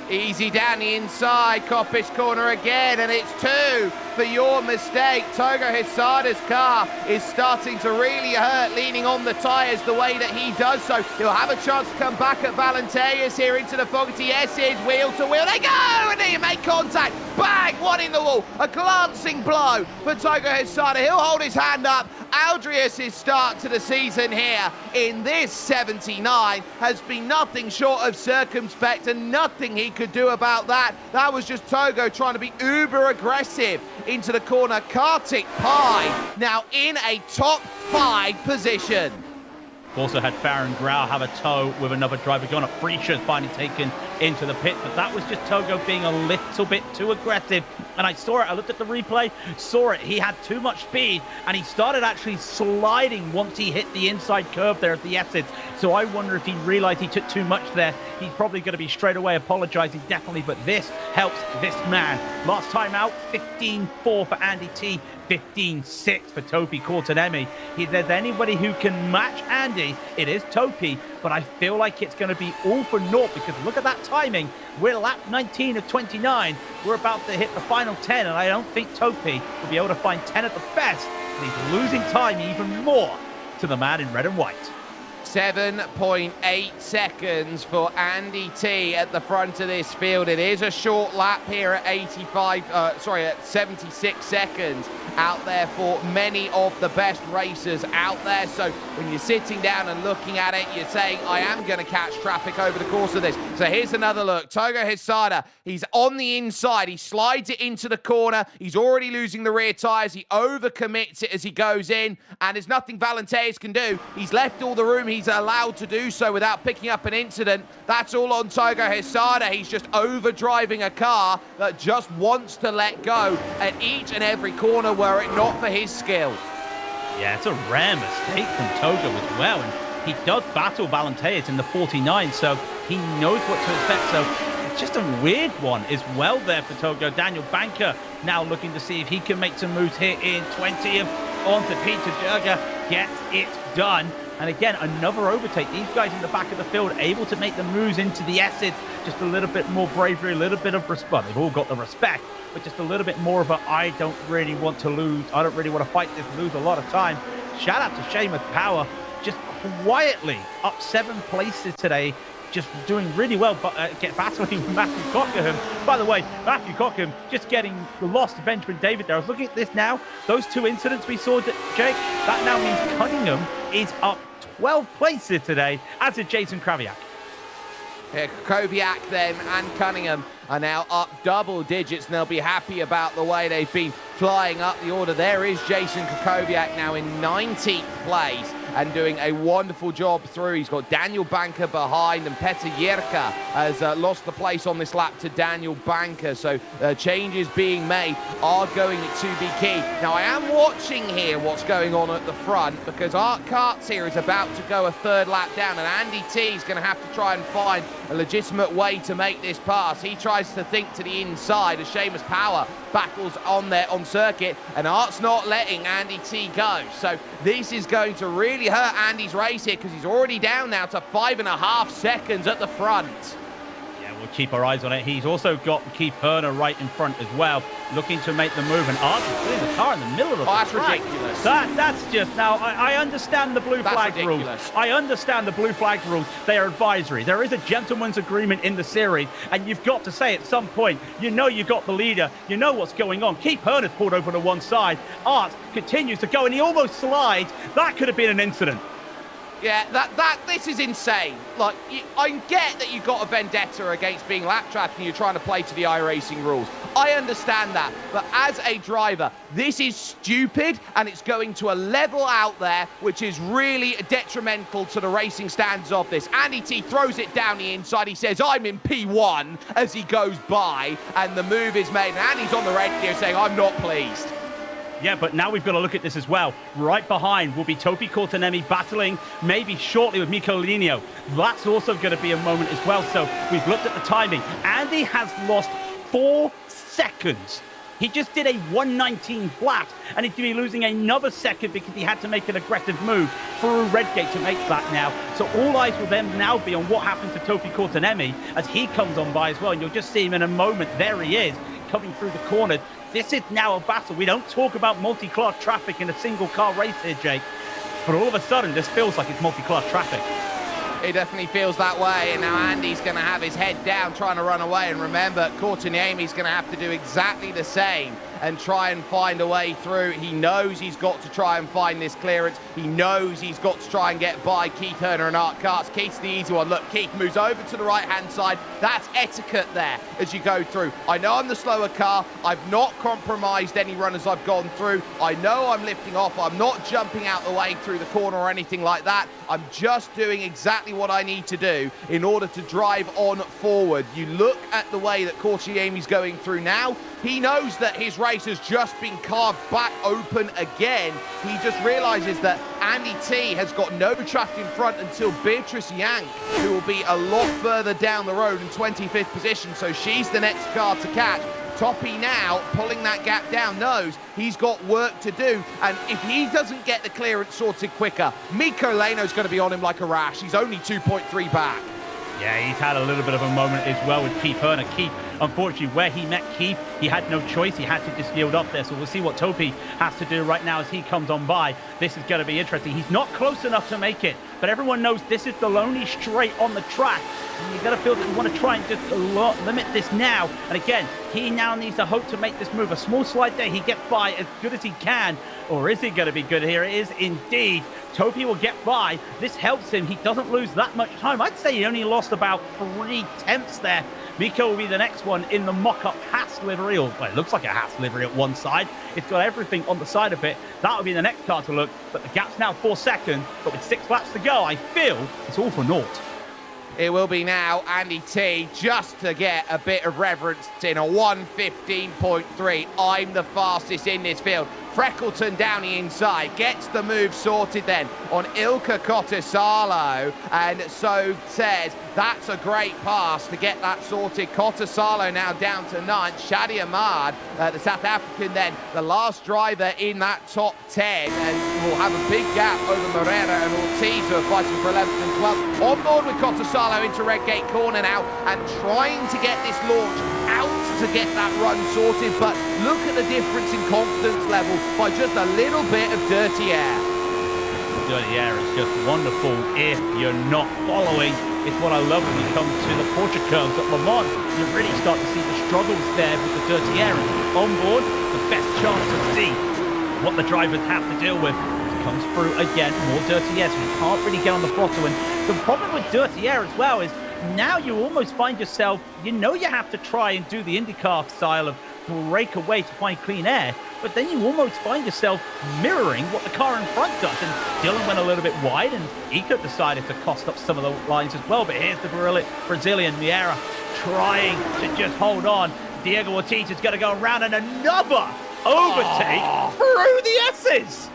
Easy down the inside, Coppice corner again, and it's 2 for your mistake. Togo Hisada's car is starting to really hurt, leaning on the tyres the way that he does so. He'll have a chance to come back at Valenteas here into the Fogarty S's, wheel to wheel, they go, and they make contact, bang, one in the wall, a glancing blow for Togo Hisada. He'll hold his hand up. Aldrius' start to the season here in this 79 has been nothing short of circumspect, and nothing he could do about that. That was just Togo trying to be uber aggressive into the corner. Kartik Pai now in a top 5 position. Also had Baron Grau have a tow with another driver going up. Frisha finally taken into the pit, but that was just Togo being a little bit too aggressive. And I saw it, I looked at the replay, saw it. He had too much speed, and he started actually sliding once he hit the inside curve there at the exit. So I wonder if he realized he took too much there. He's probably going to be straight away apologizing, definitely, but this helps this man. Last time out, 15-4 for Andy T. 15-6 for Topi Kortenemi. If there's anybody who can match Andy, it is Topi, but I feel like it's going to be all for naught because look at that timing. We're lap 19 of 29. We're about to hit the final 10, and I don't think Topi will be able to find 10 at the best, but he's losing time even more to the man in red and white. 7.8 seconds for Andy T at the front of this field. It is a short lap here at at 76 seconds out there for many of the best racers out there. So when you're sitting down and looking at it, you're saying, I am going to catch traffic over the course of this. So here's another look. Togo Hisada, he's on the inside. He slides it into the corner. He's already losing the rear tyres. He overcommits it as he goes in, and there's nothing Valenteas can do. He's left all the room he's allowed to do so without picking up an incident. That's all on Togo Hisada. He's just overdriving a car that just wants to let go at each and every corner were it not for his skill. Yeah, it's a rare mistake from Togo as well, and he does battle Valenteas in the 49, so he knows what to expect. So it's just a weird one as well there for Togo. Daniel Banker now looking to see if he can make some moves here in 20th onto Peter Jurga. Gets it done. And again, another overtake. These guys in the back of the field able to make the moves into the exit. Just a little bit more bravery, a little bit of respect. They've all got the respect, but just a little bit more of a, I don't really want to lose. I don't really want to fight this, lose a lot of time. Shout out to Seamus Power, just quietly up 7 places today. Just doing really well, but battling with Matthew Cockham. By the way, Matthew Cockham just getting lost to Benjamin David there. I was looking at this now. Those 2 incidents we saw, Jake, that now means Cunningham is up 12 places today, as is Jason Kraviak. Yeah, Krakowiak then and Cunningham are now up double digits, and they'll be happy about the way they've been flying up the order. There is Jason Krakowiak now in 19th place and doing a wonderful job through. He's got Daniel Banker behind, and Petr Jirka has lost the place on this lap to Daniel Banker. So changes being made are going to be key. Now, I am watching here what's going on at the front because Art Karts here is about to go a 3rd lap down, and Andy T is going to have to try and find a legitimate way to make this pass. He tries to think to the inside as Seamus Power battles on there on circuit, and Art's not letting Andy T go. So this is going to really hurt Andy's race here because he's already down now to 5.5 seconds at the front. Yeah, we'll keep our eyes on it. He's also got Keith Herner right in front as well, looking to make the move, and Art is putting the car in the middle of the that's track. Ridiculous. That's just, now, I understand the blue flag rules. I understand the blue flag rules. They are advisory. There is a gentleman's agreement in the series, and you've got to say at some point, you know you got the leader, you know what's going on. Keith Herner's pulled over to one side. Art continues to go, and he almost slides. That could have been an incident. Yeah, this is insane. Like, I get that you've got a vendetta against being lap trapped and you're trying to play to the iRacing rules. I understand that. But as a driver, this is stupid, and it's going to a level out there which is really detrimental to the racing standards of this. Andy T throws it down the inside. He says, I'm in P1 as he goes by, and the move is made. And Andy's on the radio saying, I'm not pleased. Yeah, but now we've got to look at this as well. Right behind will be Topi Cortanemi battling maybe shortly with Michelino. That's also going to be a moment as well. So we've looked at the timing. Andy has lost 4 seconds. He just did a 119 flat, and he'd be losing another second because he had to make an aggressive move through Redgate to make that now. So all eyes will then now be on what happens to Topi Cortanemi as he comes on by as well. And you'll just see him in a moment. There he is, coming through the corner. This is now a battle. We don't talk about multi-class traffic in a single car race here, Jake. But all of a sudden, this feels like it's multi-class traffic. It definitely feels that way, and now Andy's going to have his head down trying to run away, and remember, Cortaniemi's going to have to do exactly the same and try and find a way through. He knows he's got to try and find this clearance. He knows he's got to try and get by Keith Turner and Art Carts. Keith's the easy one. Look, Keith moves over to the right-hand side. That's etiquette there as you go through. I know I'm the slower car. I've not compromised any runners I've gone through. I know I'm lifting off. I'm not jumping out the way through the corner or anything like that. I'm just doing exactly what I need to do in order to drive on forward. You look at the way that Cortaniemi's going through now. He knows that his race has just been carved back open again. He just realizes that Andy T has got no traffic in front until Beatrice Yank, who will be a lot further down the road in 25th position. So she's the next car to catch. Toppy now, pulling that gap down, knows he's got work to do. And if he doesn't get the clearance sorted quicker, Mikko Leno's going to be on him like a rash. He's only 2.3 back. Yeah, he's had a little bit of a moment as well with Keith Turner. Keith, unfortunately, where he met Keith, he had no choice. He had to just yield up there. So we'll see what Topi has to do right now as he comes on by. This is going to be interesting. He's not close enough to make it, but everyone knows this is the lonely straight on the track. And you've got to feel that you want to try and just limit this now. And again, he now needs to hope to make this move. A small slide there. He gets by as good as he can. Or is he going to be good here? It is indeed. Topi will get by. This helps him. He doesn't lose that much time. I'd say he only lost about 3/10 there. Miko will be the next one in the mock-up Haas livery. Well, it looks like a Haas livery at one side. It's got everything on the side of it. That will be the next car to look. But the gap's now 4 seconds. But with 6 laps to go, I feel it's all for naught. It will be now Andy T just to get a bit of reverence in a 1:15.3. I'm the fastest in this field. Freckleton down the inside, gets the move sorted then on Ilka Cottasalo, and so says that's a great pass to get that sorted. Cottasalo now down to 9th. Shadi Ahmad, the South African then, the last driver in that top 10, and will have a big gap over Morera and Ortiz, who are fighting for 11th and 12th. On board with Cottasalo into Redgate Corner now, and trying to get this launch out to get that run sorted, but look at the difference in confidence level by just a little bit of dirty air. Dirty air is just wonderful if you're not following. It's what I love when you come to the portrait curves at Le Mans. You really start to see the struggles there with the dirty air. And on board, the best chance to see what the drivers have to deal with. Comes through again, more dirty air, so you can't really get on the throttle. And the problem with dirty air as well is now you almost find yourself, you know you have to try and do the IndyCar style of break away to find clean air, but then you almost find yourself mirroring what the car in front does. And Dylan went a little bit wide, and Eco decided to cost up some of the lines as well. But here's the Brazilian Miera trying to just hold on. Diego Ortiz is going to go around, and another overtake through the S's.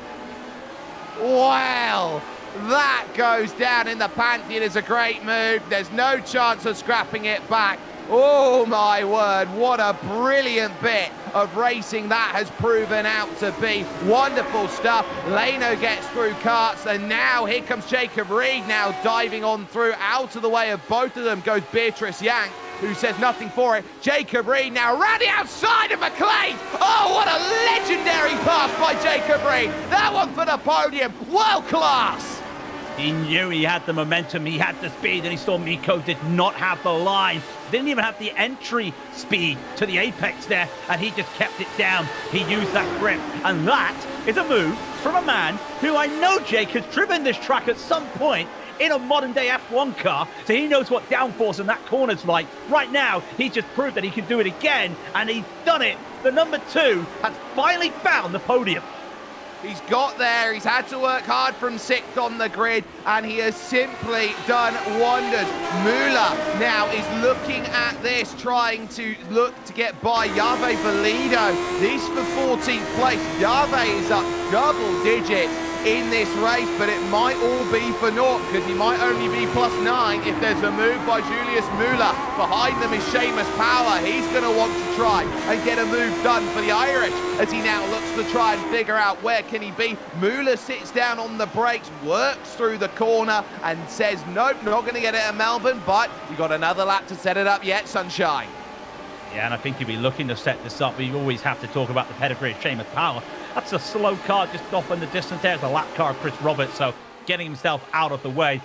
Wow, that goes down in the Pantheon as a great move. There's no chance of scrapping it back. Oh my word, what a brilliant bit of racing that has proven out to be. Wonderful stuff. Leno gets through Karts, and now here comes Jacob Reed now diving on through. Out of the way of both of them goes Beatrice Yank, who says nothing for it. Jacob Reed now round the outside of McLean. Oh, what a legendary pass by Jacob Reed. That one for the podium, world class. He knew he had the momentum, he had the speed, and he saw Miko did not have the line. Didn't even have the entry speed to the apex there, and he just kept it down. He used that grip, and that is a move from a man who I know, Jake, has driven this track at some point in a modern-day F1 car, so he knows what downforce in that corner's like. Right now, he just proved that he can do it again, and he's done it. The number 2 has finally found the podium. He's got there. He's had to work hard from 6th on the grid, and he has simply done wonders. Müller now is looking at this, trying to look to get by Jave Valido. This for 14th place. Jave is up double digits in this race, but it might all be for naught, because he might only be +9 if there's a move by Julius Müller. Behind them is Seamus Power. He's going to want to try and get a move done for the Irish as he now looks to try and figure out where can he be. Müller sits down on the brakes, works through the corner and says, nope, not going to get it at Melbourne, but you got another lap to set it up yet, sunshine. Yeah, and I think you'll be looking to set this up. We always have to talk about the pedigree of Seamus Power. That's a slow car just off in the distance. There's a lap car, Chris Roberts, so getting himself out of the way.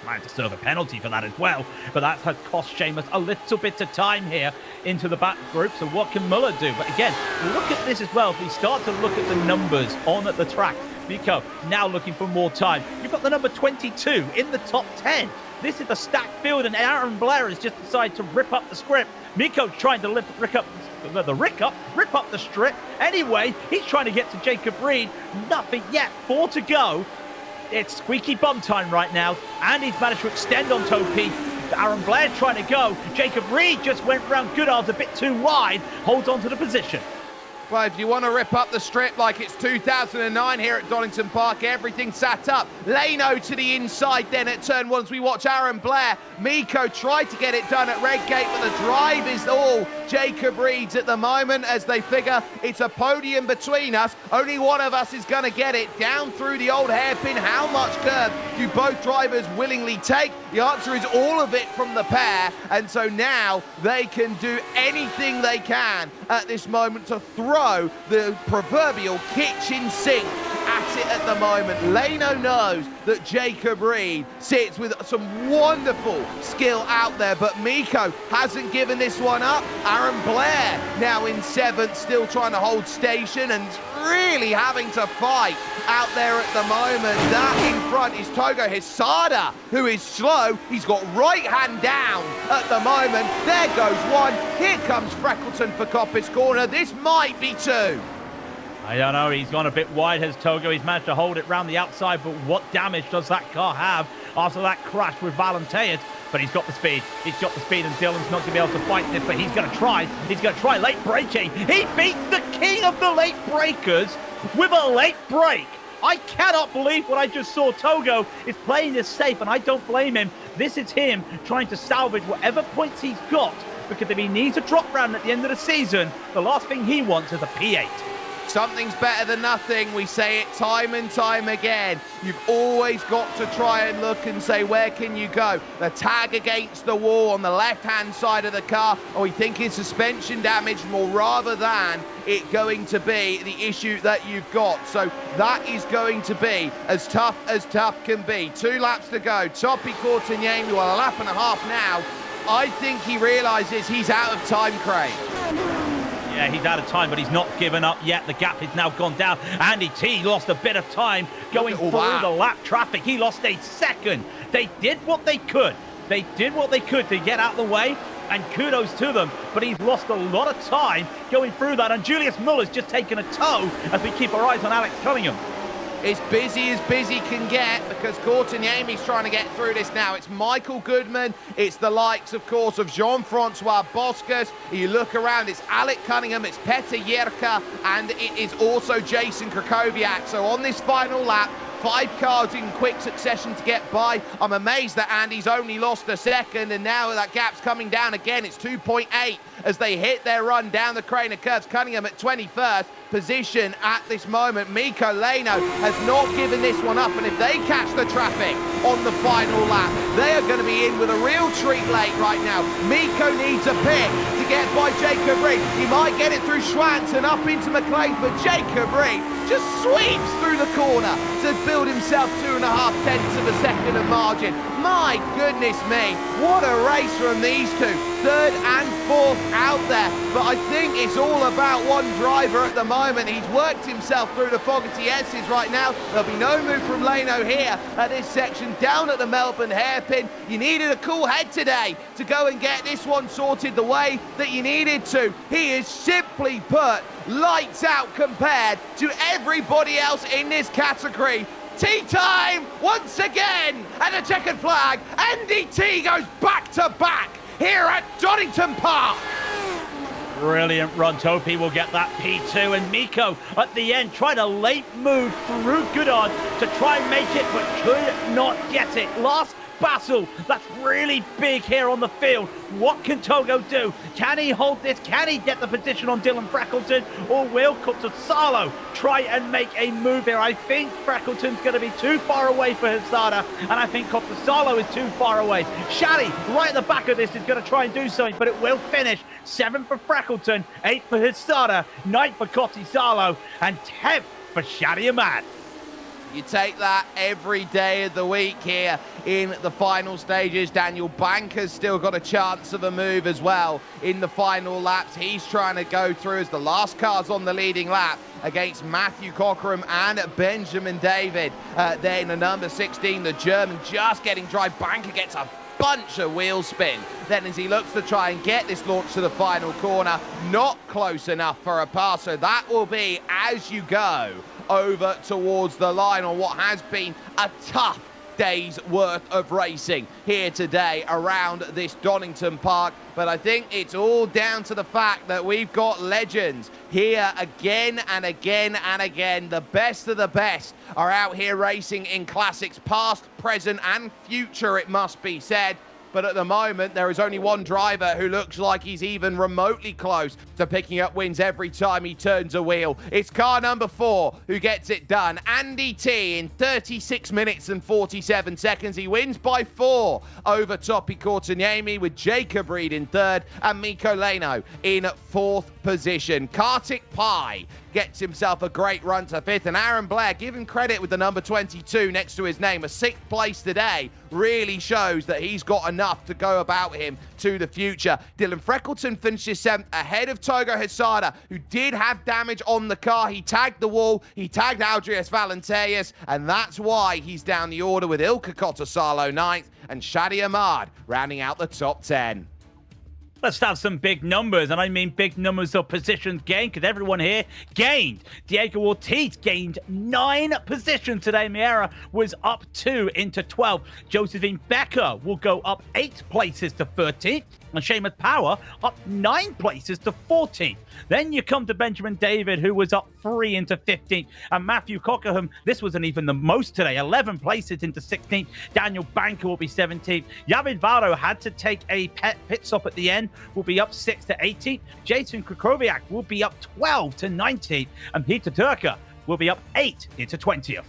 Might deserve a penalty for that as well, but that has cost Seamus a little bit of time here into the back group. So what can Muller do? But again, look at this as well. If we start to look at the numbers on at the track, Nico now looking for more time. You've got the number 22 in the top 10. This is the stacked field, and Aaron Blair has just decided to rip up the script. Miko trying to rip up the strip. Anyway, he's trying to get to Jacob Reed. Nothing yet. 4 to go. It's squeaky bum time right now, and he's managed to extend on Topi. Aaron Blair trying to go. Jacob Reed just went round Goodard's a bit too wide. Holds on to the position. Well, if you want to rip up the strip like it's 2009 here at Donington Park, everything sat up. Leno to the inside then at turn 1 as we watch Aaron Blair. Miko tried to get it done at Redgate, but the drive is all Jacob Reed's at the moment as they figure it's a podium between us. Only one of us is going to get it down through the old hairpin. How much curb do both drivers willingly take? The answer is all of it from the pair, and so now they can do anything they can at this moment to throw the proverbial kitchen sink at it at the moment. Leno knows that Jacob Reed sits with some wonderful skill out there, but Miko hasn't given this one up. Aaron Blair now in 7th, still trying to hold station and really having to fight out there at the moment. That in front is Togo Hisada, who is slow. He's got right hand down at the moment. There goes 1. Here comes Freckleton for Coppice Corner. This might be 2. I don't know, he's gone a bit wide, has Togo. He's managed to hold it round the outside, but what damage does that car have after that crash with Valenteas? But he's got the speed. He's got the speed, and Dylan's not going to be able to fight this, but he's going to try. He's going to try late braking. He beats the king of the late breakers with a late break. I cannot believe what I just saw. Togo is playing this safe, and I don't blame him. This is him trying to salvage whatever points he's got, because if he needs a drop round at the end of the season, the last thing he wants is a P8. Something's better than nothing. We say it time and time again. You've always got to try and look and say, where can you go? The tag against the wall on the left-hand side of the car, or we think it's suspension damage more rather than it going to be the issue that you've got. So that is going to be as tough can be. 2 laps to go. Topi Courtiniemi, well, a lap and a half now. I think he realises he's out of time, Craig. Yeah, he's out of time, but he's not given up yet. The gap has now gone down. Andy T lost a bit of time going through the lap traffic. He lost a second. They did what they could. They did what they could to get out of the way, and kudos to them, but he's lost a lot of time going through that, and Julius Muller's just taken a tow as we keep our eyes on Alex Cunningham. It's busy as busy can get, because Courtiniemi's trying to get through this now. It's Michael Goodman. It's the likes, of course, of Jean-Francois Boscas. You look around, it's Alec Cunningham, it's Petr Yerka, and it is also Jason Krakowiak. So on this final lap, 5 cars in quick succession to get by. I'm amazed that Andy's only lost a second, and now that gap's coming down again. It's 2.8 as they hit their run down the Craner curves. Cunningham at 21st position at this moment. Miko Leno has not given this one up, and if they catch the traffic on the final lap, they are going to be in with a real treat late right now. Miko needs a pit to get by Jacob Reed. He might get it through Schwantz and up into McLean, but Jacob Reed just sweeps through the corner to build himself 2.5 tenths of a second of margin. My goodness me, what a race from these two. Third and fourth out there. But I think it's all about one driver at the moment. He's worked himself through the Fogarty S's right now. There'll be no move from Leno here at this section down at the Melbourne hairpin. You needed a cool head today to go and get this one sorted the way that you needed to. He is simply put lights out compared to everybody else in this category. Tea time once again, and the checkered flag. Andy T goes back to back here at Donington Park. Brilliant run. Topi will get that P2, and Miko at the end tried a late move through Goodard to try and make it, but could not get it. Last battle, that's really big here on the field. What can Togo do? Can he hold this? Can he get the position on Dylan Freckleton? Or will Cotasalo try and make a move here? I think Freckleton's going to be too far away for Hesada, and I think Cotasalo is too far away. Shaddy, right at the back of this, is going to try and do something, but it will finish. 7 for Freckleton, 8 for Hesada, 9 for Cotasalo, and 10 for Shaddy Ahmad. You take that every day of the week here in the final stages. Daniel Banker's still got a chance of a move as well in the final laps. He's trying to go through as the last car's on the leading lap against Matthew Cockram and Benjamin David. Then the number 16, the German, just getting dry. Banker gets a bunch of wheel spin. Then as he looks to try and get this launch to the final corner, not close enough for a pass. So that will be as you go over towards the line on what has been a tough day's worth of racing here today around this Donington Park. But I think it's all down to the fact that we've got legends here again and again and again. The best of the best are out here racing in classics, past, present and future, it must be said. But at the moment, there is only one driver who looks like he's even remotely close to picking up wins every time he turns a wheel. It's car number 4 who gets it done. Andy T in 36 minutes and 47 seconds. He wins by 4 over Topi Kortaniemi, with Jacob Reed in 3rd and Miko Leno in 4th position. Kartik Pai gets himself a great run to 5th, and Aaron Blair, give him credit with the number 22 next to his name. A 6th place today really shows that he's got enough to go about him to the future. Dylan Freckleton finishes 7th ahead of Togo Hesada, who did have damage on the car. He tagged the wall, he tagged Aldrius Valenteus, and that's why he's down the order with Ilka Cotasalo 9th and Shadi Ahmad rounding out the top 10. Let's have some big numbers, and I mean big numbers of positions gained, because everyone here gained. Diego Ortiz gained 9 positions today. Miera was up 2 into 12. Josephine Becker will go up 8 places to 13th, and Seamus Power up 9 places to 14th. Then you come to Benjamin David, who was up 3 into 15th, and Matthew Cockerham, this wasn't even the most today, 11 places into 16th. Daniel Banker will be 17th. Yavid Varo had to take a pit stop at the end, will be up 6 to 18th. Jason Krakowiak will be up 12 to 19th, and Peter Turka will be up 8 into 20th.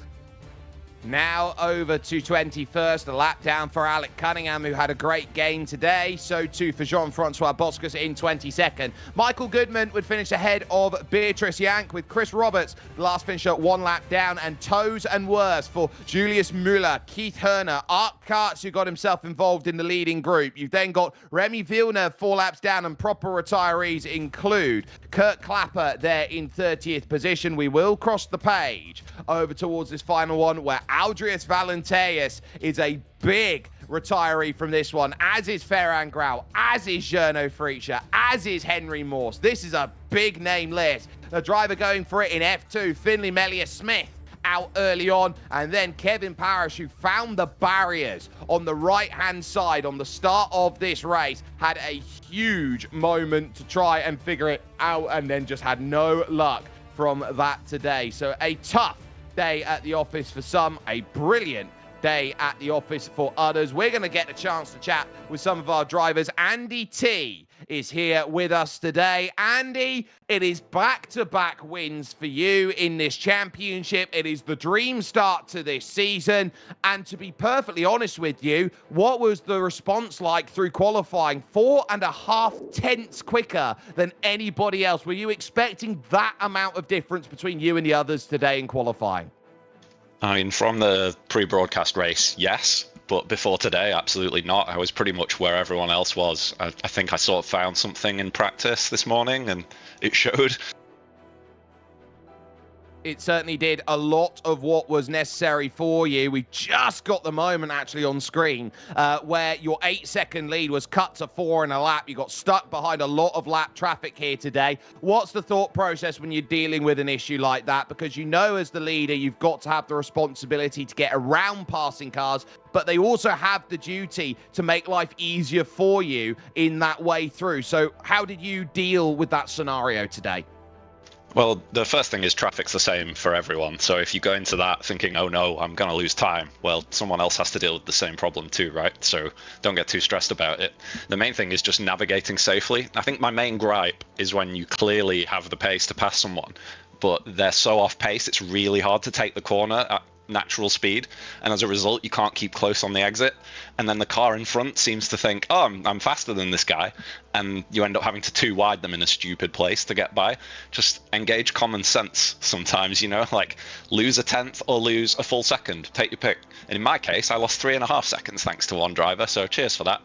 Now over to 21st, a lap down for Alec Cunningham, who had a great game today. So too for Jean-Francois Boscus in 22nd. Michael Goodman would finish ahead of Beatrice Yank, with Chris Roberts, the last finisher, 1 lap down, and toes and worse for Julius Müller, Keith Herner, Art Karts, who got himself involved in the leading group. You've then got Remy Villeneuve 4 laps down, and proper retirees include Kurt Clapper there in 30th position. We will cross the page over towards this final one, where Aldrius Valenteus is a big retiree from this one, as is Ferran Grau, as is Jerno Friescher, as is Henry Morse. This is a big name list. The driver going for it in F2, Finley Melius-Smith, out early on, and then Kevin Parrish, who found the barriers on the right-hand side on the start of this race, had a huge moment to try and figure it out, and then just had no luck from that today. So a tough day at the office for some, a brilliant day at the office for others. We're going to get a chance to chat with some of our drivers. Andy T is here with us today. Andy, it is back-to-back wins for you in this championship. It is the dream start to this season. And to be perfectly honest with you, what was the response like through qualifying? 4.5 tenths quicker than anybody else. Were you expecting that amount of difference between you and the others today in qualifying? I mean, from the pre-broadcast race, yes. But before today, absolutely not. I was pretty much where everyone else was. I think I sort of found something in practice this morning, and it showed. It certainly did a lot of what was necessary for you. We just got the moment actually on screen where your 8-second lead was cut to 4 in a lap. You got stuck behind a lot of lap traffic here today. What's the thought process when you're dealing with an issue like that? Because you know as the leader, you've got to have the responsibility to get around passing cars, but they also have the duty to make life easier for you in that way through. So how did you deal with that scenario today? Well, the first thing is traffic's the same for everyone. So if you go into that thinking, oh no, I'm going to lose time, well, someone else has to deal with the same problem too, right? So don't get too stressed about it. The main thing is just navigating safely. I think my main gripe is when you clearly have the pace to pass someone, but they're so off pace, it's really hard to take the corner at natural speed, and as a result you can't keep close on the exit, and then the car in front seems to think, oh, I'm faster than this guy, and you end up having to too wide them in a stupid place to get by. Just engage common sense sometimes, you know, like lose a tenth or lose a full second, take your pick. And in my case, I lost 3.5 seconds thanks to one driver, so cheers for that.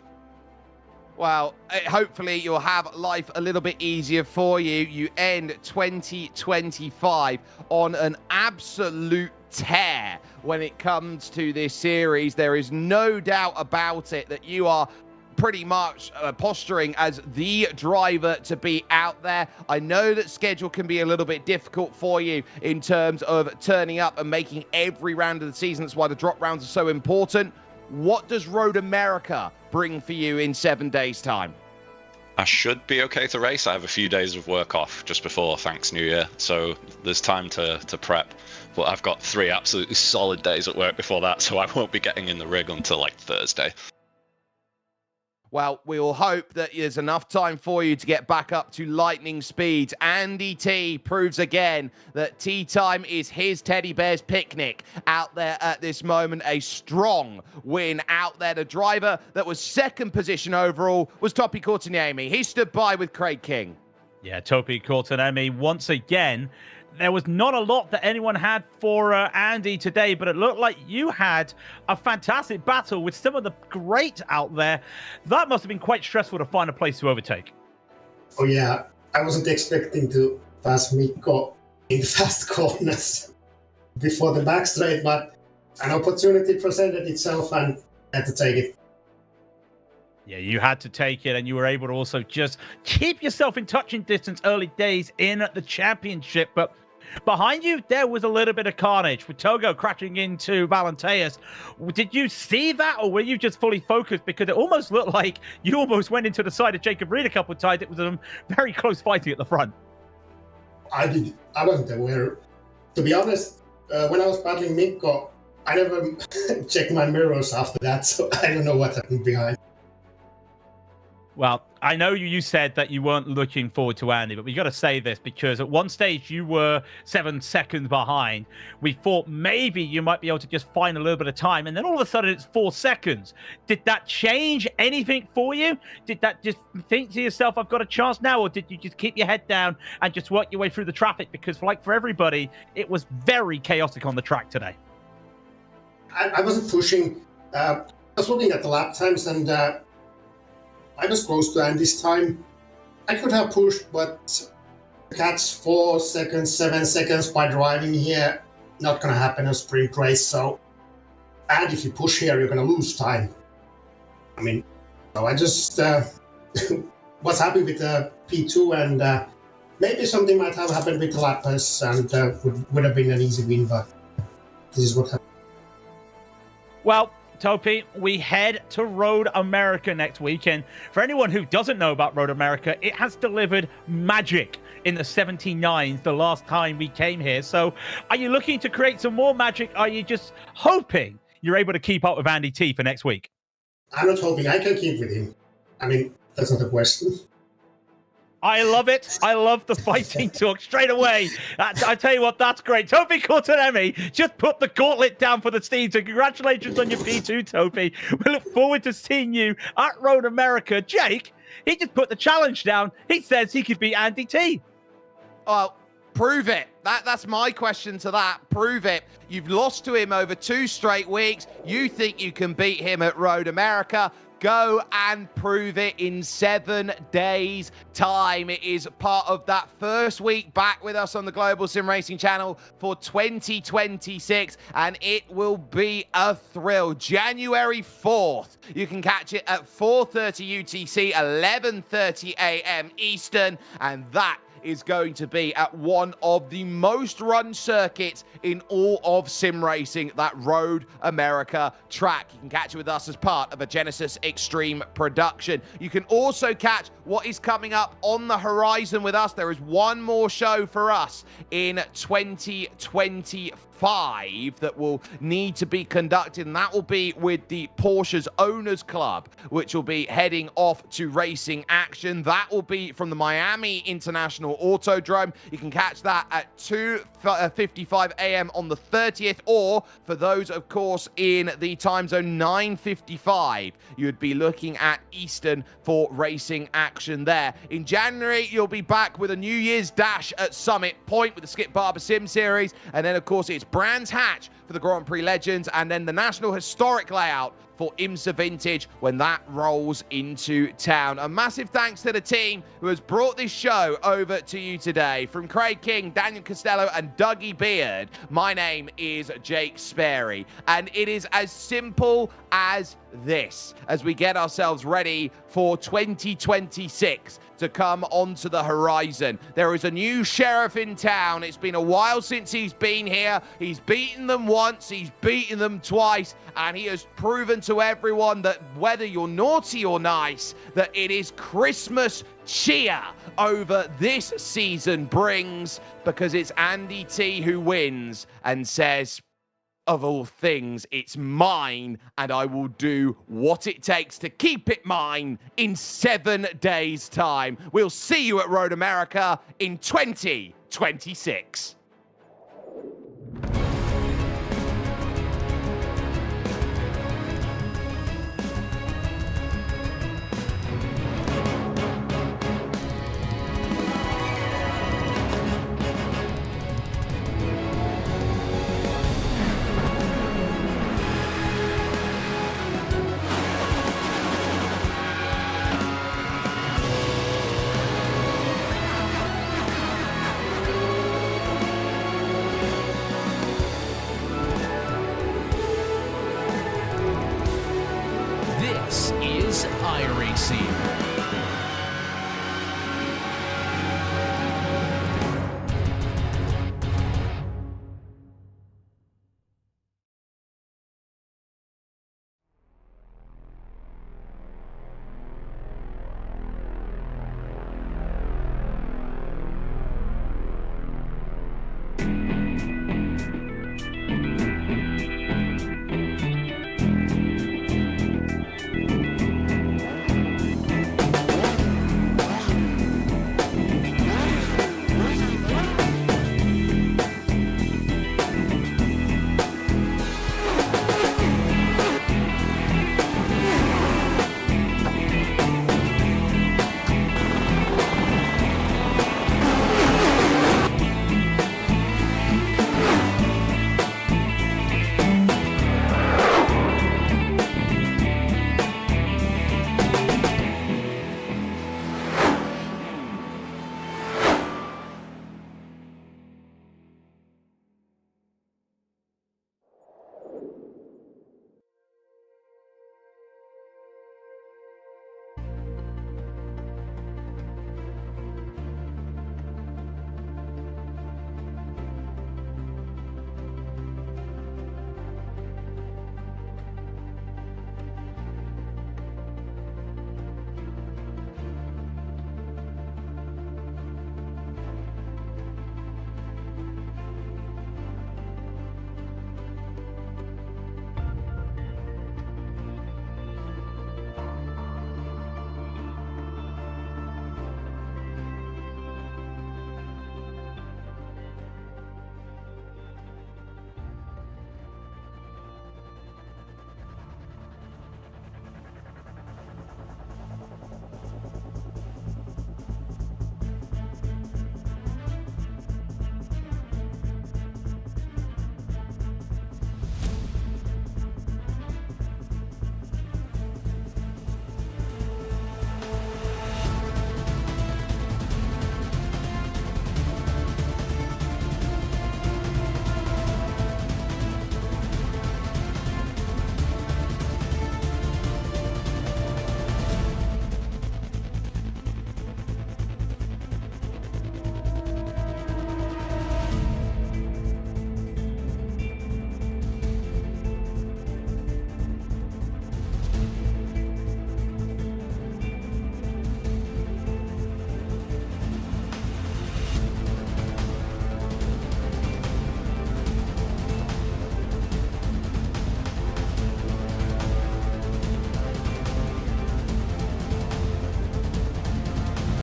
Well, hopefully you'll have life a little bit easier for you. You end 2025 on an absolute tear when it comes to this series. There is no doubt about it that you are pretty much posturing as the driver to be out there. I know that schedule can be a little bit difficult for you in terms of turning up and making every round of the season. That's why the drop rounds are so important. What does Road America bring for you in 7 days' time? I should be okay to race. I have a few days of work off just before thanks New Year, so there's time to prep. But I've got 3 absolutely solid days at work before that, so I won't be getting in the rig until like Thursday. Well, we will hope that there's enough time for you to get back up to lightning speeds. Andy T proves again that tea time is his teddy bear's picnic out there at this moment. A strong win out there. The driver that was 2nd position overall was Topi Courteniemi. He stood by with Craig King. Yeah, Topi Courteniemi once again. There was not a lot that anyone had for Andy today, but it looked like you had a fantastic battle with some of the greats out there. That must have been quite stressful to find a place to overtake. Oh yeah, I wasn't expecting to pass Mikko in the fast corners before the back straight, but an opportunity presented itself and I had to take it. Yeah, you had to take it, and you were able to also just keep yourself in touching distance early days in the championship. But behind you, there was a little bit of carnage with Togo crashing into Valenteus. Did you see that, or were you just fully focused? Because it almost looked like you almost went into the side of Jacob Reed a couple of times. It was a very close fighting at the front. I wasn't aware. To be honest, when I was battling Mikko, I never checked my mirrors after that, so I don't know what happened behind. Well, I know you said that you weren't looking forward to Andy, but we got to say this because at one stage you were 7 seconds behind. We thought maybe you might be able to just find a little bit of time, and then all of a sudden it's 4 seconds. Did that change anything for you? Did that just think to yourself, I've got a chance now, or did you just keep your head down and just work your way through the traffic? Because like for everybody, it was very chaotic on the track today. I wasn't pushing. I was looking at the lap times, and I was close to Andy's time. I could have pushed, but to catch 4 seconds, 7 seconds by driving here, not going to happen in a sprint race. So, and if you push here, you're going to lose time. I mean, so I just was happy with the P2, and maybe something might have happened with the lappers, and would have been an easy win, but this is what happened. Well, Topi, we head to Road America next week, and for anyone who doesn't know about Road America, it has delivered magic in the 79s the last time we came here. So are you looking to create some more magic? Are you just hoping you're able to keep up with Andy T for next week? I'm not hoping. I can keep with him. I mean, that's not a question. I love it. I love the fighting talk straight away. I tell you what, that's great. Topi Courteniemi just put the gauntlet down for the team. So congratulations on your P2, Topi. We look forward to seeing you at Road America. Jake, he just put the challenge down. He says he could beat Andy T. Prove it. That's my question to that. Prove it. You've lost to him over 2 straight weeks. You think you can beat him at Road America. Go and prove it in 7 days' time. It is part of that first week back with us on the Global SimRacing Channel for 2026, and it will be a thrill. January 4th, you can catch it at 4:30 UTC, 11:30 a.m. Eastern, and that is going to be at one of the most run circuits in all of sim racing, that Road America track. You can catch it with us as part of a Genesis Extreme production. You can also catch what is coming up on the horizon with us. There is one more show for us in 2025 that will need to be conducted, and that will be with the Porsche's Owners Club, which will be heading off to racing action. That will be from the Miami International Autodrome. You can catch that at 2:55 a.m. on the 30th, or for those, of course, in the time zone 9:55, you would be looking at Eastern for racing action there. In January, you'll be back with a New Year's Dash at Summit Point with the Skip Barber Sim Series, and then, of course, it's Brands Hatch for the Grand Prix Legends, and then the National Historic Layout for IMSA Vintage when that rolls into town. A massive thanks to the team who has brought this show over to you today. From Craig King, Daniel Costello, and Dougie Beard, my name is Jake Sperry, and it is as simple as this as we get ourselves ready for 2026 to come onto the horizon. There is a new sheriff in town. It's been a while since he's been here. He's beaten them once, he's beaten them twice, and he has proven to everyone that whether you're naughty or nice, that it is Christmas cheer over this season brings, because it's Andy T who wins and says, of all things, it's mine, and I will do what it takes to keep it mine in 7 days' time. We'll see you at Road America in 2026. This is iRacing.